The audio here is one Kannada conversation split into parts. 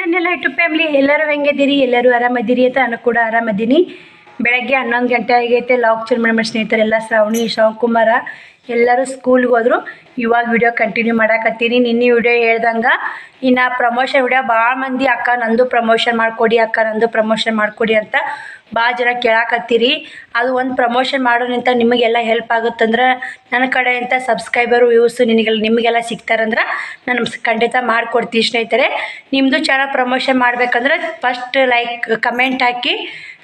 ನನ್ನೆಲ್ಲ ಯೂಟ್ಯೂಬ್ ಫ್ಯಾಮಿಲಿ ಎಲ್ಲರೂ ಹೆಂಗಿದ್ದೀರಿ, ಎಲ್ಲರೂ ಆರಾಮದಿರಿ ಅಂತ ನಾನು ಕೂಡ ಆರಾಮದೀನಿ. ಬೆಳಗ್ಗೆ 11 ಗಂಟೆ ಆಗೈತೆ. ಲಾಗ್ ಚೇಂಜ್ ಮಾಡಿ ಸ್ನೇಹಿತರೆಲ್ಲ ಶ್ರಾವಣಿ ಶಿವಕುಮಾರ ಎಲ್ಲರೂ ಸ್ಕೂಲ್ಗೆ ಹೋದ್ರು. ಇವಾಗ ವಿಡಿಯೋ ಕಂಟಿನ್ಯೂ ಮಾಡಾಕತ್ತೀನಿ. ನಿನ್ನೆ ವಿಡಿಯೋ ಹೇಳ್ದಂಗೆ ಇನ್ನು ಪ್ರಮೋಷನ್ ವಿಡಿಯೋ ಭಾಳ ಮಂದಿ ಅಕ್ಕ ನಂದು ಪ್ರಮೋಷನ್ ಮಾಡಿಕೊಡಿ, ಅಕ್ಕ ನಂದು ಪ್ರಮೋಷನ್ ಮಾಡಿಕೊಡಿ ಅಂತ ಭಾಳ ಜನ ಕೇಳಾಕತ್ತೀರಿ. ಅದು ಒಂದು ಪ್ರಮೋಷನ್ ಮಾಡೋದ್ರಿಂದ ನಿಮಗೆಲ್ಲ ಹೆಲ್ಪ್ ಆಗುತ್ತಂದ್ರೆ ನನ್ನ ಕಡೆಯಿಂದ ಸಬ್ಸ್ಕ್ರೈಬರು ವ್ಯೂಸು ನಿಮಗೆಲ್ಲ ಸಿಗ್ತಾರಂದ್ರೆ ನಾನು ಖಂಡಿತ ಮಾಡಿಕೊಡ್ತೀನಿ ಸ್ನೇಹಿತರೆ. ನಿಮ್ಮದು ಚಾನಲ್ ಪ್ರಮೋಷನ್ ಮಾಡಬೇಕಂದ್ರೆ ಫಸ್ಟ್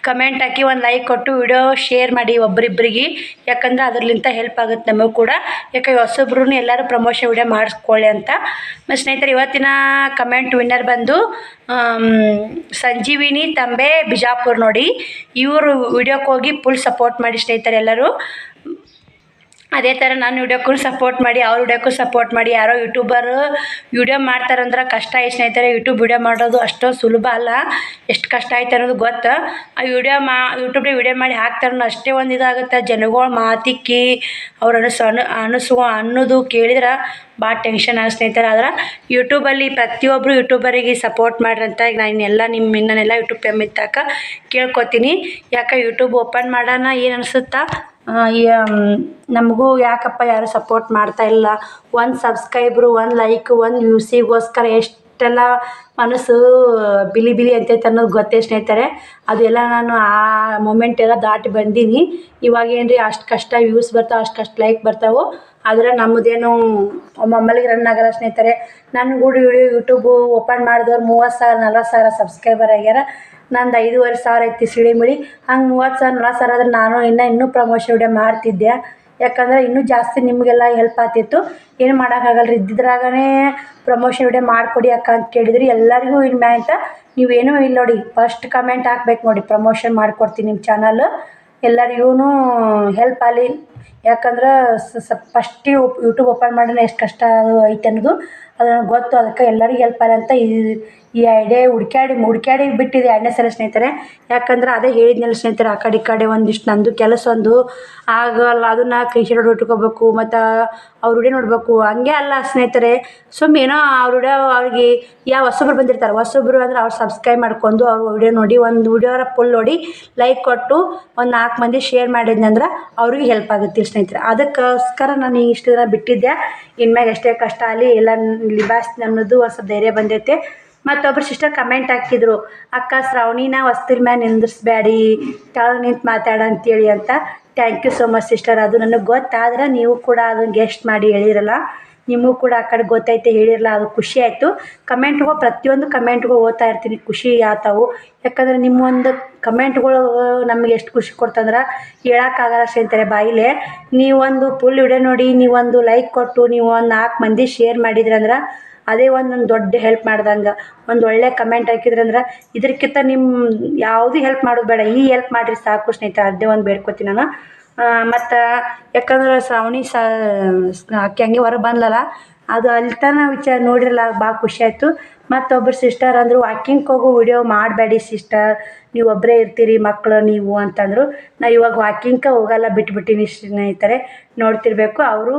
ಕಮೆಂಟ್ ಹಾಕಿ ಒಂದು ಲೈಕ್ ಕೊಟ್ಟು ವಿಡಿಯೋ ಶೇರ್ ಮಾಡಿ ಒಬ್ಬರಿಬ್ಬರಿಗೆ. ಯಾಕಂದ್ರೆ ಅದರಲ್ಲಿಂದ ಹೆಲ್ಪ್ ಆಗುತ್ತೆ ನಮಗೂ ಕೂಡ. ಯಾಕೆ ಹೊಸೊಬ್ರು ಎಲ್ಲರೂ ಪ್ರಮೋಷನ್ ವಿಡಿಯೋ ಮಾಡಿಸ್ಕೊಳ್ಳಿ ಅಂತ. ಮತ್ತು ಸ್ನೇಹಿತರೆ ಇವತ್ತಿನ ಕಮೆಂಟ್ ವಿನ್ನರ್ ಬಂದು ಸಂಜೀವಿನಿ ತಂಬೆ ಬಿಜಾಪುರ್ ನೋಡಿ. ಇವರು ವಿಡಿಯೋಕ್ಕೆ ಹೋಗಿ ಫುಲ್ ಸಪೋರ್ಟ್ ಮಾಡಿ ಸ್ನೇಹಿತರೆ ಎಲ್ಲರೂ. ಅದೇ ಥರ ನಾನು ವಿಡಿಯೋಕ್ಕೂ ಸಪೋರ್ಟ್ ಮಾಡಿ, ಅವ್ರ ವಿಡಿಯೋಕ್ಕೂ ಸಪೋರ್ಟ್ ಮಾಡಿ. ಯಾರೋ ಯೂಟ್ಯೂಬರು ವಿಡಿಯೋ ಮಾಡ್ತಾರಂದ್ರೆ ಕಷ್ಟ ಐತೆ ಸ್ನೇಹಿತರೆ. ಯೂಟ್ಯೂಬ್ ವಿಡಿಯೋ ಮಾಡೋದು ಅಷ್ಟೊಂದು ಸುಲಭ ಅಲ್ಲ, ಎಷ್ಟು ಕಷ್ಟ ಆಯ್ತು ಅನ್ನೋದು ಗೊತ್ತು. ಆ ಯೂಟ್ಯೂಬ್ಗೆ ವಿಡಿಯೋ ಮಾಡಿ ಹಾಕ್ತಾರನ್ನೋ ಅಷ್ಟೇ ಒಂದು ಇದಾಗುತ್ತೆ. ಜನಗಳ ಮಾತಿಕ್ಕಿ ಅವ್ರು ಅನ್ನೋದು ಕೇಳಿದ್ರೆ ಭಾಳ ಟೆನ್ಷನ್ ಆಗ ಸ್ನೇಹಿತರೆ. ಆದ್ರೆ ಯೂಟ್ಯೂಬಲ್ಲಿ ಪ್ರತಿಯೊಬ್ಬರು ಯೂಟ್ಯೂಬರಿಗೆ ಸಪೋರ್ಟ್ ಮಾಡ್ರಿ ಅಂತ ಈಗ ನನ್ನೆಲ್ಲ ಯೂಟ್ಯೂಬ್ ಫ್ಯಾಮಿಲಿ ತನಕ ಕೇಳ್ಕೊತೀನಿ. ಯಾಕೆ ಯೂಟ್ಯೂಬ್ ಓಪನ್ ಮಾಡೋಣ ಏನು ಅನಿಸುತ್ತಾ, ನಮಗೂ ಯಾಕಪ್ಪ ಯಾರು ಸಪೋರ್ಟ್ ಮಾಡ್ತಾ ಇಲ್ಲ, ಒಂದು ಸಬ್ಸ್ಕ್ರೈಬ್ರು, ಒಂದು ಲೈಕ್, ಒಂದು ವ್ಯೂಸಿಗೋಸ್ಕರ ಎಷ್ಟೆಲ್ಲ ಮನಸ್ಸು ಬಿಲಿ ಅಂತೈತೆ ಅನ್ನೋದು ಗೊತ್ತೇ ಸ್ನೇಹಿತರೆ. ಅದೆಲ್ಲ ನಾನು ಆ ಮೂಮೆಂಟ್ ಎಲ್ಲ ದಾಟಿ ಬಂದೀನಿ. ಇವಾಗೇನು ರೀ ಅಷ್ಟು ಕಷ್ಟ ವ್ಯೂಸ್ ಬರ್ತಾವೆ, ಅಷ್ಟು ಲೈಕ್ ಬರ್ತಾವೆ. ಆದರೆ ನಮ್ಮದೇನು ಒಮ್ಮೊಮ್ಮಲಿಗೆ ರನ್ ಆಗಲ್ಲ ಸ್ನೇಹಿತರೆ. ನನ್ನ ಕೂಡ ಯೂಟ್ಯೂಬು ಓಪನ್ ಮಾಡಿದವ್ರು 30,000 40,000 ಸಬ್ಸ್ಕ್ರೈಬರ್ ಆಗ್ಯಾರ. ನಂದು 5,500 ಐತಿ ಸಿಳಿಮಿಳಿ. ಹಂಗೆ 30,000 40,000 ಆದ್ರೆ ನಾನು ಇನ್ನೂ ಪ್ರಮೋಷನ್ ವಿಡಿಯೋ ಮಾಡ್ತಿದ್ದೆ. ಯಾಕಂದ್ರೆ ಇನ್ನೂ ಜಾಸ್ತಿ ನಿಮಗೆಲ್ಲ ಹೆಲ್ಪ್ ಆಗ್ತಿತ್ತು. ಏನು ಮಾಡೋಕ್ಕಾಗಲ್ಲ ರೀ, ಇದ್ದಿದ್ರಾಗೇ ಪ್ರಮೋಷನ್ ವಿಡಿಯೋ ಮಾಡಿಕೊಡಿ ಅಕ್ಕ ಅಂತ ಕೇಳಿದ್ರಿ. ಎಲ್ಲರಿಗೂ ಇನ್ನು ಅಂತ ನೀವೇನೂ ಇಲ್ಲ ನೋಡಿ, ಫಸ್ಟ್ ಕಮೆಂಟ್ ಹಾಕ್ಬೇಕು ನೋಡಿ, ಪ್ರಮೋಷನ್ ಮಾಡಿಕೊಡ್ತೀನಿ ನಿಮ್ಮ ಚಾನಲ್. ಎಲ್ಲರಿಗೂ ಹೆಲ್ಪ್ ಆಗಲಿ. ಯಾಕಂದ್ರೆ ಫಸ್ಟ್ ಯೂಟ್ಯೂಬ್ ಓಪನ್ ಮಾಡೋಣ ಎಷ್ಟು ಕಷ್ಟ ಐತೆ ಅನ್ನೋದು ಅದು ನನಗೆ ಗೊತ್ತು. ಅದಕ್ಕೆ ಎಲ್ಲರಿಗೂ ಹೆಲ್ಪ್ ಆಗಲಿ ಅಂತ ಈ ಐಡಿಯಾ ಹುಡ್ಕ್ಯಾಡಿ ಬಿಟ್ಟಿದೆ 2ನೇ ಸಲ ಸ್ನೇಹಿತರೆ. ಯಾಕಂದ್ರೆ ಅದೇ ಹೇಳಿದ್ನಲ್ಲ ಸ್ನೇಹಿತರೆ, ಆ ಕಡೆ ಒಂದಿಷ್ಟು ನಂದು ಕೆಲಸ ಒಂದು ಆಗಲ್ಲ, ಅದನ್ನು ಕ್ರೀಶೆಡ್ ಇಟ್ಕೋಬೇಕು ಮತ್ತು ಅವ್ರ ವಿಡಿಯೋ ನೋಡಬೇಕು. ಹಂಗೆ ಅಲ್ಲ ಸ್ನೇಹಿತರೆ, ಏನೋ ಅವ್ರ ವಿಡಿಯೋ ಅವ್ರಿಗೆ ಯಾವ ಹೊಸೊಬ್ರು ಬಂದಿರ್ತಾರೆ, ಹೊಸೊಬ್ರು ಅಂದ್ರೆ ಅವ್ರು ಸಬ್ಸ್ಕ್ರೈಬ್ ಮಾಡ್ಕೊಂಡು ಅವ್ರ ವಿಡಿಯೋ ನೋಡಿ, ಒಂದು ವಿಡಿಯೋರ ಫುಲ್ ನೋಡಿ ಲೈಕ್ ಕೊಟ್ಟು ಒಂದು 4 ಮಂದಿ ಶೇರ್ ಮಾಡಿದ್ನಂದ್ರೆ ಅವ್ರಿಗೆ ಹೆಲ್ಪ್ ಆಗುತ್ತೆ ಸ್ನೇಹಿತರೆ. ಅದಕ್ಕೋಸ್ಕರ ನಾನು ಇಷ್ಟು ದಿನ ಬಿಟ್ಟಿದ್ದೆ. ಇನ್ಮ್ಯಾಗ ಎಷ್ಟೇ ಕಷ್ಟ ಆಗಲಿ ಎಲ್ಲ ನಿಭಾಯಿಸ್ತೀನಿ ಅನ್ನೋದು ಒಂದು ಸ್ವಲ್ಪ ಧೈರ್ಯ ಬಂದೈತೆ. ಮತ್ತೊಬ್ಬರು ಸಿಸ್ಟರ್ ಕಮೆಂಟ್ ಹಾಕಿದ್ರು, ಅಕ್ಕ ಶ್ರಾವಣಿನ ಹೊಸ್ತಿಲ್ ಮ್ಯಾಲ ನಿಂದಿಸ್ಬೇಡಿ, ಕೆಳಗೆ ನಿಂತು ಮಾತಾಡ ಅಂತೇಳಿ ಅಂತ. Thank you so much sister. ಅದು ನನಗೆ ಗೊತ್ತಾದ್ರೆ ನೀವು ಕೂಡ ಅದನ್ನು ಗೆಸ್ಟ್ ಮಾಡಿ ಹೇಳಿರಲ್ಲ, ನಿಮಗೂ ಕೂಡ ಆ ಕಡೆ ಗೊತ್ತೈತೆ ಹೇಳಿರಲ್ಲ, ಅದು ಖುಷಿ ಆಯಿತು. ಪ್ರತಿಯೊಂದು ಕಮೆಂಟ್ಗಳು ಓದ್ತಾ ಇರ್ತೀನಿ, ಖುಷಿ ಆತಾವು. ಯಾಕಂದರೆ ನಿಮ್ಮೊಂದು ಕಮೆಂಟ್ಗಳು ನಮಗೆ ಎಷ್ಟು ಖುಷಿ ಕೊಡ್ತಂದ್ರೆ ಹೇಳೋಕ್ಕಾಗಲ್ಲ ಸ್ನೇಹಿತರೆ ಬಾಯಿಲೆ. ನೀವೊಂದು ಫುಲ್ ವಿಡಿಯೋ ನೋಡಿ, ನೀವೊಂದು ಲೈಕ್ ಕೊಟ್ಟು, ನೀವು ಒಂದು 4 ಮಂದಿ ಶೇರ್ ಮಾಡಿದ್ರಂದ್ರೆ ಅದೇ ಒಂದು ದೊಡ್ಡ ಹೆಲ್ಪ್ ಮಾಡ್ದಂಗೆ. ಒಂದು ಒಳ್ಳೆ ಕಮೆಂಟ್ ಹಾಕಿದ್ರಂದ್ರೆ ಇದಕ್ಕಿಂತ ನಿಮ್ಮ ಯಾವುದೂ ಹೆಲ್ಪ್ ಮಾಡೋದು ಬೇಡ, ಈ ಹೆಲ್ಪ್ ಮಾಡಿರಿ ಸಾಕು ಸ್ನೇಹಿತರೆ. ಅದೇ ಒಂದು ಬೇಡ್ಕೊತೀನಿ ನಾನು. ಮತ್ತು ಯಾಕಂದ್ರೆ ಶ್ರಾವಣಿ ಆಕೆ ಹಂಗೆ ಹೊರಗೆ ಬಂದ್ಲಲ್ಲ, ಅದು ಅಲ್ಲಿ ವಿಚಾರ ನೋಡಿರಲ್ಲ, ಭಾಳ ಖುಷಿ ಆಯಿತು. ಮತ್ತೊಬ್ಬರು ಸಿಸ್ಟರ್ ಅಂದರು, ವಾಕಿಂಗ್ ಹೋಗೋ ವಿಡಿಯೋ ಮಾಡಬೇಡಿ ಸಿಸ್ಟರ್, ನೀವು ಒಬ್ಬರೇ ಇರ್ತೀರಿ ಮಕ್ಕಳು ನೀವು ಅಂತಂದರು. ನಾ ಇವಾಗ ವಾಕಿಂಗ್ಗೆ ಹೋಗಲ್ಲ, ಬಿಟ್ಬಿಟ್ಟಿನಿ ಸ್ನೇಹಿತರೆ. ನೋಡ್ತಿರ್ಬೇಕು ಅವರು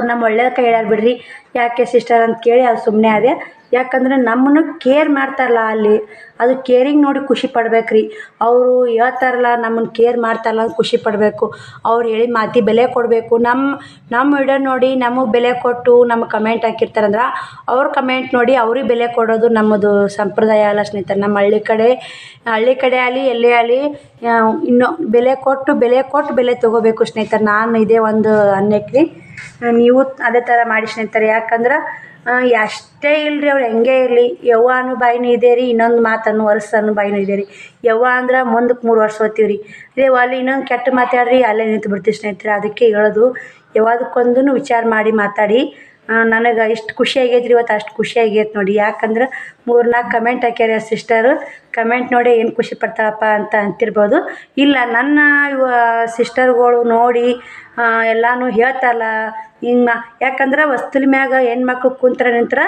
ನಮ್ಮ ಒಳ್ಳೇದಕ್ಕೆ ಹೇಳ್ಯಾರ ಬಿಡ್ರಿ. ಯಾಕೆ ಸಿಸ್ಟರ್ ಅಂತ ಕೇಳಿ ಅದು ಸುಮ್ಮನೆ ಅದೇ. ಯಾಕಂದ್ರೆ ನಮ್ಮನ್ನು ಕೇರ್ ಮಾಡ್ತಾರಲ್ಲ ಅಲ್ಲಿ, ಅದು ಕೇರಿಂಗ್ ನೋಡಿ ಖುಷಿ ಪಡ್ಬೇಕ್ರಿ. ಅವರು ಹೇಳ್ತಾರಲ್ಲ ನಮ್ಮನ್ನು ಕೇರ್ ಮಾಡ್ತಾರಲ್ಲ ಅಂತ ಖುಷಿ ಪಡಬೇಕು. ಅವ್ರು ಹೇಳಿ ಮಾತಿ ಬೆಲೆ ಕೊಡಬೇಕು. ನಮ್ಮ ವಿಡಿಯೋ ನೋಡಿ ನಮಗೆ ಬೆಲೆ ಕೊಟ್ಟು ನಮಗೆ ಕಮೆಂಟ್ ಹಾಕಿರ್ತಾರಂದ್ರೆ ಅವ್ರ ಕಮೆಂಟ್ ನೋಡಿ ಅವ್ರಿಗೆ ಬೆಲೆ ಕೊಡೋದು ನಮ್ಮದು ಸಂಪ್ರದಾಯ ಅಲ್ಲ ಸ್ನೇಹಿತರೆ. ನಮ್ಮ ಹಳ್ಳಿ ಕಡೆ ಆಗಲಿ ಎಲ್ಲೇ ಆಗಲಿ ಇನ್ನು ಬೆಲೆ ಕೊಟ್ಟು ಬೆಲೆ ತೊಗೋಬೇಕು ಸ್ನೇಹಿತರೆ. ನಾನು ಇದೇ ಒಂದು ಅನ್ನಕ್ರಿ, ನೀವು ಅದೇ ಥರ ಮಾಡಿ ಸ್ನೇಹಿತರೆ. ಯಾಕಂದ್ರೆ ಅಷ್ಟೇ ಇಲ್ಲರಿ, ಅವ್ರು ಹೆಂಗೆ ಇರಲಿ, ಯವ್ವ ಅನ್ನೋ ಬಾಯಿನೂ ಇದೆ ರೀ, ಇನ್ನೊಂದು ಮಾತನ್ನು ವರ್ಷ ಅನ್ನೋ ಬಾಯಿನೂ ಇದೆ ರೀ. ಯವ್ವ ಅಂದ್ರೆ ಮುಂದಕ್ಕೆ 3 ವರ್ಷ ಓದ್ತೀವಿ ರೀ, ಇದೇ ಅಲ್ಲಿ ಇನ್ನೊಂದು ಕೆಟ್ಟ ಮಾತಾಡ್ರಿ ಅಲ್ಲೇ ನಿಂತು ಬಿಡ್ತೀವಿ ಸ್ನೇಹಿತರೆ. ಅದಕ್ಕೆ ಹೇಳೋದು, ಯಾವ್ದಕ್ಕೊಂದು ವಿಚಾರ ಮಾಡಿ ಮಾತಾಡಿ. ನನಗೆ ಇಷ್ಟು ಖುಷಿ ಆಗೈತೆ ರೀ ಇವತ್ತು, ಅಷ್ಟು ಖುಷಿ ಆಗೈತೆ ನೋಡಿ. ಯಾಕಂದ್ರೆ 3-4 ಕಮೆಂಟ್ ಹಾಕ್ಯಾರ ಸಿಸ್ಟರು. ಕಮೆಂಟ್ ನೋಡಿ ಏನು ಖುಷಿ ಪಡ್ತಾಳಪ್ಪ ಅಂತ ಅಂತಿರ್ಬೋದು. ಇಲ್ಲ ನನ್ನ ಸಿಸ್ಟರ್ಗಳು ನೋಡಿ ಎಲ್ಲನೂ ಹೇಳ್ತಾರಲ್ಲ ಹಿಂಗೆ. ಯಾಕಂದ್ರೆ ವಸ್ತುಲ ಮ್ಯಾಗ ಹೆಣ್ಮಕ್ಳು ಕುಂತ್ರ ನಿಂತ್ರ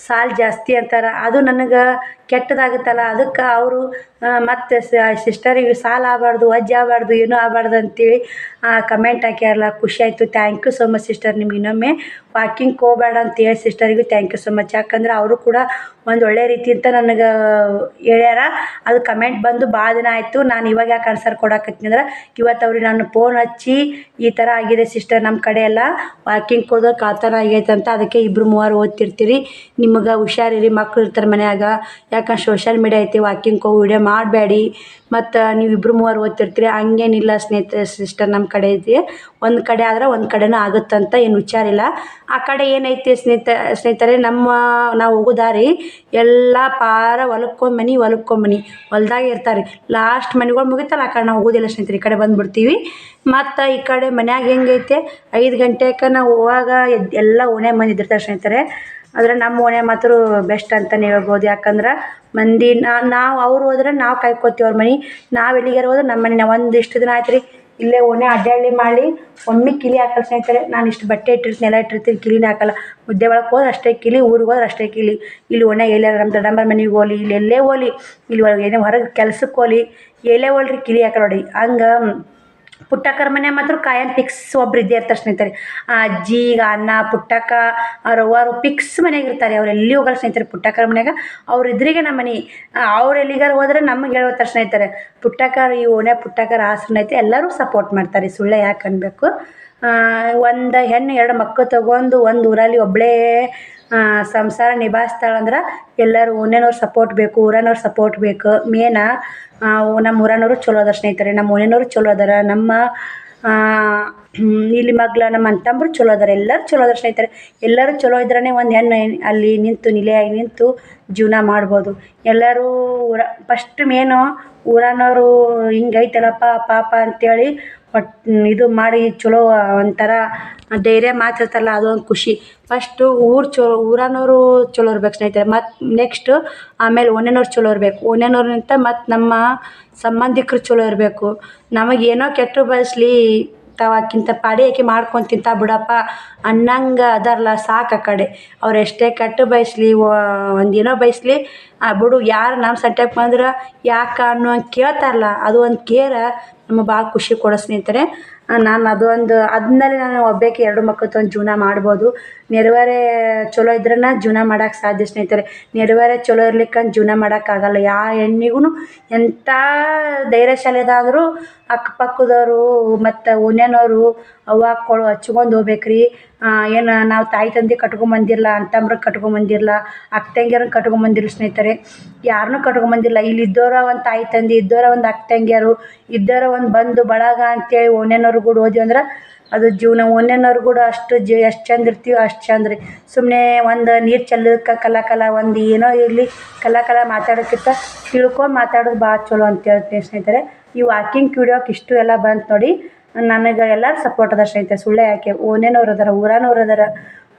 ಸಾಲು ಜಾಸ್ತಿ ಅಂತಾರೆ, ಅದು ನನಗೆ ಕೆಟ್ಟದಾಗುತ್ತಲ್ಲ. ಅದಕ್ಕೆ ಅವರು ಮತ್ತು ಸಿಸ್ಟರಿಗೆ ಸಾಲ ಆಗಬಾರ್ದು, ವಜ್ಜೆ ಆಗಬಾರ್ದು, ಏನೂ ಆಗಬಾರ್ದು ಅಂತೇಳಿ ಕಮೆಂಟ್ ಹಾಕ್ಯಾರಲ್ಲ, ಖುಷಿ ಆಯಿತು. Thank you so much sister. ನಿಮ್ಗೆ ಇನ್ನೊಮ್ಮೆ ವಾಕಿಂಗ್ ಹೋಗಬೇಡ ಅಂತೇಳಿ ಸಿಸ್ಟರಿಗೂ ಥ್ಯಾಂಕ್ ಯು ಸೊ ಮಚ್. ಯಾಕಂದ್ರೆ ಅವರು ಕೂಡ ಒಂದು ಒಳ್ಳೆ ರೀತಿಯಿಂದ ನನಗೆ ಹೇಳ್ಯಾರ. ಅದು ಕಮೆಂಟ್ ಬಂದು ಭಾಳ ದಿನ ಆಯಿತು, ನಾನು ಇವಾಗ ಯಾಕೆ ಆನ್ಸರ್ ಕೊಡಕತ್ತೀನಿ ಅಂದ್ರೆ ಇವತ್ತು ಅವ್ರಿಗೆ ನಾನು ಫೋನ್ ಹಚ್ಚಿ ಈ ಥರ ಆಗಿದೆ ಸಿಸ್ಟರ್, ನಮ್ಮ ಕಡೆ ಎಲ್ಲ ವಾಕಿಂಗ್ ಹೋದಕ್ಕೆ ಆ ಥರ ಆಗೈತೆ ಅಂತ, ಅದಕ್ಕೆ 2-3 ಓದ್ತಿರ್ತೀರಿ, ನಿಮಗೆ ಹುಷಾರಿರಿ, ಮಕ್ಳು ಇರ್ತಾರೆ ಮನ್ಯಾಗ, ಯಾಕಂದ್ರೆ ಸೋಷಿಯಲ್ ಮೀಡಿಯಾ ಐತಿ, ವಾಕಿಂಗ್ ಹೋಗಿ ವಿಡಿಯೋ ಮಾಡಬೇಡಿ, ಮತ್ತು ನೀವು 2-3 ಓದ್ತಿರ್ತೀರಿ, ಹಂಗೇನಿಲ್ಲ ಸಿಸ್ಟರ್, ನಮ್ಮ ಕಡೆ ಐತಿ, ಒಂದು ಕಡೆ ಆದ್ರೆ ಒಂದು ಕಡೆನೂ ಆಗುತ್ತಂತ ಏನು ವಿಚಾರಿಲ್ಲ. ಆ ಕಡೆ ಏನೈತಿ ಸ್ನೇಹಿತರೆ, ನಾವು ಹೋಗೋ ದಾರಿ ಎಲ್ಲ ಪಾರ ಹೊಲಕ್ಕೊಂಬನಿ ಹೊಲ್ದಾಗೆ ಇರ್ತಾರೆ, ಲಾಸ್ಟ್ ಮನೆಗಳು ಮುಗಿತಲ್ಲ ಆ ಕಡೆ ನಾವು ಹೋಗೋದಿಲ್ಲ ಸ್ನೇಹಿತರೆ, ಈ ಕಡೆ ಬಂದುಬಿಡ್ತೀವಿ. ಮತ್ತು ಈ ಕಡೆ ಮನ್ಯಾಗ ಹೆಂಗೈತೆ 5 ಗಂಟೆಗೆ ನಾವು ಹೋಗುವಾಗ ಎಲ್ಲ ಓಣೆ ಮಂದಿ ಇದ್ದಿರ್ತಾರೆ ಸ್ನೇಹಿತರೆ. ಆದರೆ ನಮ್ಮ ಓಣೆ ಮಾತ್ರ ಬೆಸ್ಟ್ ಅಂತಲೇ ಹೇಳ್ಬೋದು. ಯಾಕಂದ್ರೆ ಮಂದಿ ನಾವು ಅವ್ರು ಹೋದ್ರೆ ನಾವು ಕಾಯ್ಕೋತೀವಿ ಅವ್ರ ಮನೆ, ನಾವು ಎಲ್ಲಿಗಾರ ಹೋದ್ರೆ ನಮ್ಮ ಮನೆ. ಒಂದಿಷ್ಟು ದಿನ ಆಯ್ತು ರೀ ಇಲ್ಲೇ ಓಣೆ ಅಡ್ಡಾಳಿ ಮಾಡಿ ಒಮ್ಮೆ ಕಿಲಿ ಹಾಕಲ್ಲ ಸ್ನೇಹಿತರೆ, ನಾನು ಇಷ್ಟು ಬಟ್ಟೆ ಇಟ್ಟಿರ್ತೀನಿ ಎಲ್ಲ ಇಟ್ಟಿರ್ತೀನಿ, ಕಿಲಿನೇ ಹಾಕಲ್ಲ. ಮುದ್ದೆ ಒಳಗೆ ಹೋದ್ರೆ ಅಷ್ಟೇ ಕಿಲಿ, ಊರಿಗೆ ಹೋದ್ರೆ ಅಷ್ಟೇ ಕಿಲಿ. ಇಲ್ಲಿ ಓಣೆಗೆ ಎಲ್ಲಾರ ನಮ್ಮ ದೊಡ್ಡಮ್ಮರ ಮನೆಗೆ ಹೋಗ್ಲಿ, ಇಲ್ಲಿ ಎಲ್ಲೇ ಹೋಗ್ಲಿ, ಇಲ್ಲಿ ಒಳಗೆ ಏನೇ ಹೊರಗೆ ಕೆಲ್ಸಕ್ಕೆ ಹೋಗ್ಲಿ, ಎಲ್ಲೇ ಹೋಗ್ಲಿ ಕಿಲಿ ಹಾಕಲ್ಲ ನೋಡಿ. ಹಂಗೆ ಪುಟ್ಟಕ್ಕರ ಮನೆ ಮಾತ್ರ ಕಾಯಂ ಪಿಕ್ಸ್ ಒಬ್ರು ಇದ್ದೇ ಇರ್ತಾರೆ ಸ್ನೇಹಿತರೆ. ಅಜ್ಜಿ ಅಣ್ಣ ಪುಟ್ಟಕ್ಕ ಅವ್ರವ್ರು ಪಿಕ್ಸ್ ಮನೆಗೆ ಇರ್ತಾರೆ, ಅವ್ರು ಎಲ್ಲಿ ಹೋಗಲ್ಲ ಸ್ನೇಹಿತರೆ. ಪುಟ್ಟಕ್ಕರ ಮನೆಯಾಗ ಅವ್ರು ಇದ್ರಿಗೆ ನಮ್ಮ ಮನೆ, ಅವ್ರು ಎಲ್ಲಿಗಾರ ಹೋದ್ರೆ ನಮಗೆ ಹೇಳ್ತಾರೆ ಸ್ನೇಹಿತರೆ. ಪುಟ್ಟಕ್ಕರ ಈ ಓಣೆ ಪುಟ್ಟಕ್ಕರ ಆಸನ ಐತೆ, ಎಲ್ಲರೂ ಸಪೋರ್ಟ್ ಮಾಡ್ತಾರೆ, ಸುಳ್ಳೆ ಯಾಕೆ ಅನ್ಬೇಕು. ಒಂದು ಹೆಣ್ಣು 2 ಮಕ್ಕಳು ತೊಗೊಂಡು ಒಂದು ಊರಲ್ಲಿ ಒಬ್ಬಳೇ ಸಂಸಾರ ನಿಭಾಯಿಸ್ತಾಳಂದ್ರೆ ಎಲ್ಲರೂ ಓಣೆನವ್ರು ಸಪೋರ್ಟ್ ಬೇಕು, ಊರನವ್ರು ಸಪೋರ್ಟ್ ಬೇಕು. ಮೇನ ನಮ್ಮ ಊರನವರು ಚಲೋ ಅದಾರ ಸ್ನೇಹಿತರೆ, ನಮ್ಮ ಓಣೆನವರು ಚಲೋ ಅದಾರ, ನಮ್ಮ ಇಲ್ಲಿ ಮಗ್ಳ ನಮ್ಮ ಅಂತಂಬ್ರು ಚಲೋ ಅದಾರ, ಎಲ್ಲರೂ ಚಲೋ ಅದಾರ ಸ್ನೇಹಿತರೆ. ಎಲ್ಲರೂ ಚಲೋ ಇದ್ರೇ ಒಂದು ಹೆಣ್ಣು ಅಲ್ಲಿ ನಿಂತು ನಿಲೆಯಾಗಿ ನಿಂತು ಜೀವನ ಮಾಡ್ಬೋದು. ಎಲ್ಲರೂ ಫಸ್ಟ್ ಮೇನು ಊರನವರು ಹಿಂಗೈತಲ್ಲಪ್ಪ ಪಾಪ ಅಂಥೇಳಿ ಇದು ಮಾಡಿ ಚಲೋ ಒಂಥರ ಧೈರ್ಯ ಮಾತಿರ್ತಾರಲ್ಲ, ಅದೊಂದು ಖುಷಿ. ಫಸ್ಟು ಊರನವರು ಚಲೋ ಇರ್ಬೇಕು ಸ್ನೇಹಿತರೆ, ಮತ್ತು ನೆಕ್ಸ್ಟು ಆಮೇಲೆ ಓಣೆನವ್ರು ಚಲೋ ಇರಬೇಕು, ಓಣೆನವ್ರಿಗಿಂತ ಮತ್ತು ನಮ್ಮ ಸಂಬಂಧಿಕರು ಚಲೋ ಇರಬೇಕು. ನಮಗೇನೋ ಕೆಟ್ಟು ಬಯಸಲಿ ತಾವಕ್ಕಿಂತ ಪಾಡಿ ಆಕೆ ಮಾಡ್ಕೊಂಡು ತಿಂತ ಬಿಡಪ್ಪ ಅನ್ನಂಗೆ ಅದಾರಲ್ಲ ಸಾಕು. ಆ ಕಡೆ ಅವ್ರು ಎಷ್ಟೇ ಕೆಟ್ಟು ಬಯಸಲಿ ಒಂದೇನೋ ಬಯಸಲಿ ಬಿಡು, ಯಾರು ನಮ್ಮ ಸಂಟ್ಯಾಗ ಬಂದ್ರೆ ಯಾಕೆ ಅನ್ನೋ ಕೇಳ್ತಾರಲ್ಲ, ಅದು ಒಂದು ಕೇರ ನಮಗೆ ಭಾಳ ಖುಷಿ ಕೊಡೋ ಸ್ನೇಹಿತರೆ. ನಾನು ಅದೊಂದು ಅದನ್ನಲ್ಲಿ ನಾನು ಒಬ್ಬಾಕಿ 2 ಮಕ್ಕಳು ತೊಗೊಂಡು ಜೀವನ ಮಾಡ್ಬೋದು. ನೆರೆಹೊರೆ ಚಲೋ ಇದ್ರೇ ಜೀವನ ಮಾಡೋಕ್ಕೆ ಸಾಧ್ಯ ಸ್ನೇಹಿತರೆ. ನೆರೆಹೊರೆ ಚಲೋ ಇರ್ಲಿಕ್ಕಂದು ಜೀವನ ಮಾಡೋಕ್ಕಾಗಲ್ಲ. ಯಾವ ಹೆಣ್ಣಿಗೂ ಎಂಥ ಧೈರ್ಯಶಾಲಿದಾದರೂ ಅಕ್ಕಪಕ್ಕದವರು ಮತ್ತು ಓಣ್ಯಾನವರು ಅವ್ವ ಅಕ್ಕಳು ಹಚ್ಕೊಂಡು ಹೋಗ್ಬೇಕ್ರಿ. ಏನು ನಾವು ತಾಯಿ ತಂದೆ ಕಟ್ಕೊಂಬಂದಿರಲ್ಲ, ಅಂತಂಬ್ರಿಗೆ ಕಟ್ಕೊಂಬಂದಿರಲ್ಲ, ಅಕ್ಕ ತಂಗಿಯರನ್ನ ಕಟ್ಕೊಂಬಂದಿರಲ್ಲ ಸ್ನೇಹಿತರೆ, ಯಾರನ್ನೂ ಕಟ್ಕೊಂಬಂದಿರಲ್ಲ. ಇಲ್ಲಿ ಇದ್ದವರ ಒಂದು ತಾಯಿ ತಂದೆ, ಇದ್ದವರ ಒಂದು ಅಕ್ಕ ತಂಗಿಯರು, ಇದ್ದವರ ಒಂದು ಬಂಧು ಬಳಗ ಅಂತೇಳಿ ಓಣ್ಯಾನವ್ರು ಕೂಡ ಹೋದ್ವಿ ಅಂದ್ರೆ ಅದು ಜೀವನ. ಓಣ್ಯಾನವ್ರು ಕೂಡ ಅಷ್ಟು ಎಷ್ಟು ಚಂದ ಇರ್ತೀವಿ ಅಷ್ಟು ಚಂದ ರೀ. ಸುಮ್ಮನೆ ಒಂದು ನೀರು ಚೆಲ್ಲೋದಕ್ಕೆ ಕಲ ಒಂದು ಏನೋ ಇರಲಿ ಕಲ ಮಾತಾಡೋಕ್ಕಿಂತ ತಿಳ್ಕೊಂಡು ಮಾತಾಡೋದು ಭಾಳ ಚಲೋ ಅಂತ ಹೇಳ್ತೀನಿ ಸ್ನೇಹಿತರೆ. ಈ ವಾಕಿಂಗ್ ವಿಡಿಯೋಕ್ಕೆ ಇಷ್ಟು ಎಲ್ಲ ಬಂತು ನೋಡಿ. ನನಗೆ ಎಲ್ಲರೂ ಸಪೋರ್ಟ್ ಅದ ಸ್ನೇಹಿತರೆ, ಸುಳ್ಳೆ ಯಾಕೆ. ಓಣ್ಯಾನವ್ರು ಅದಾರ, ಊರನವ್ರು ಅದಾರ,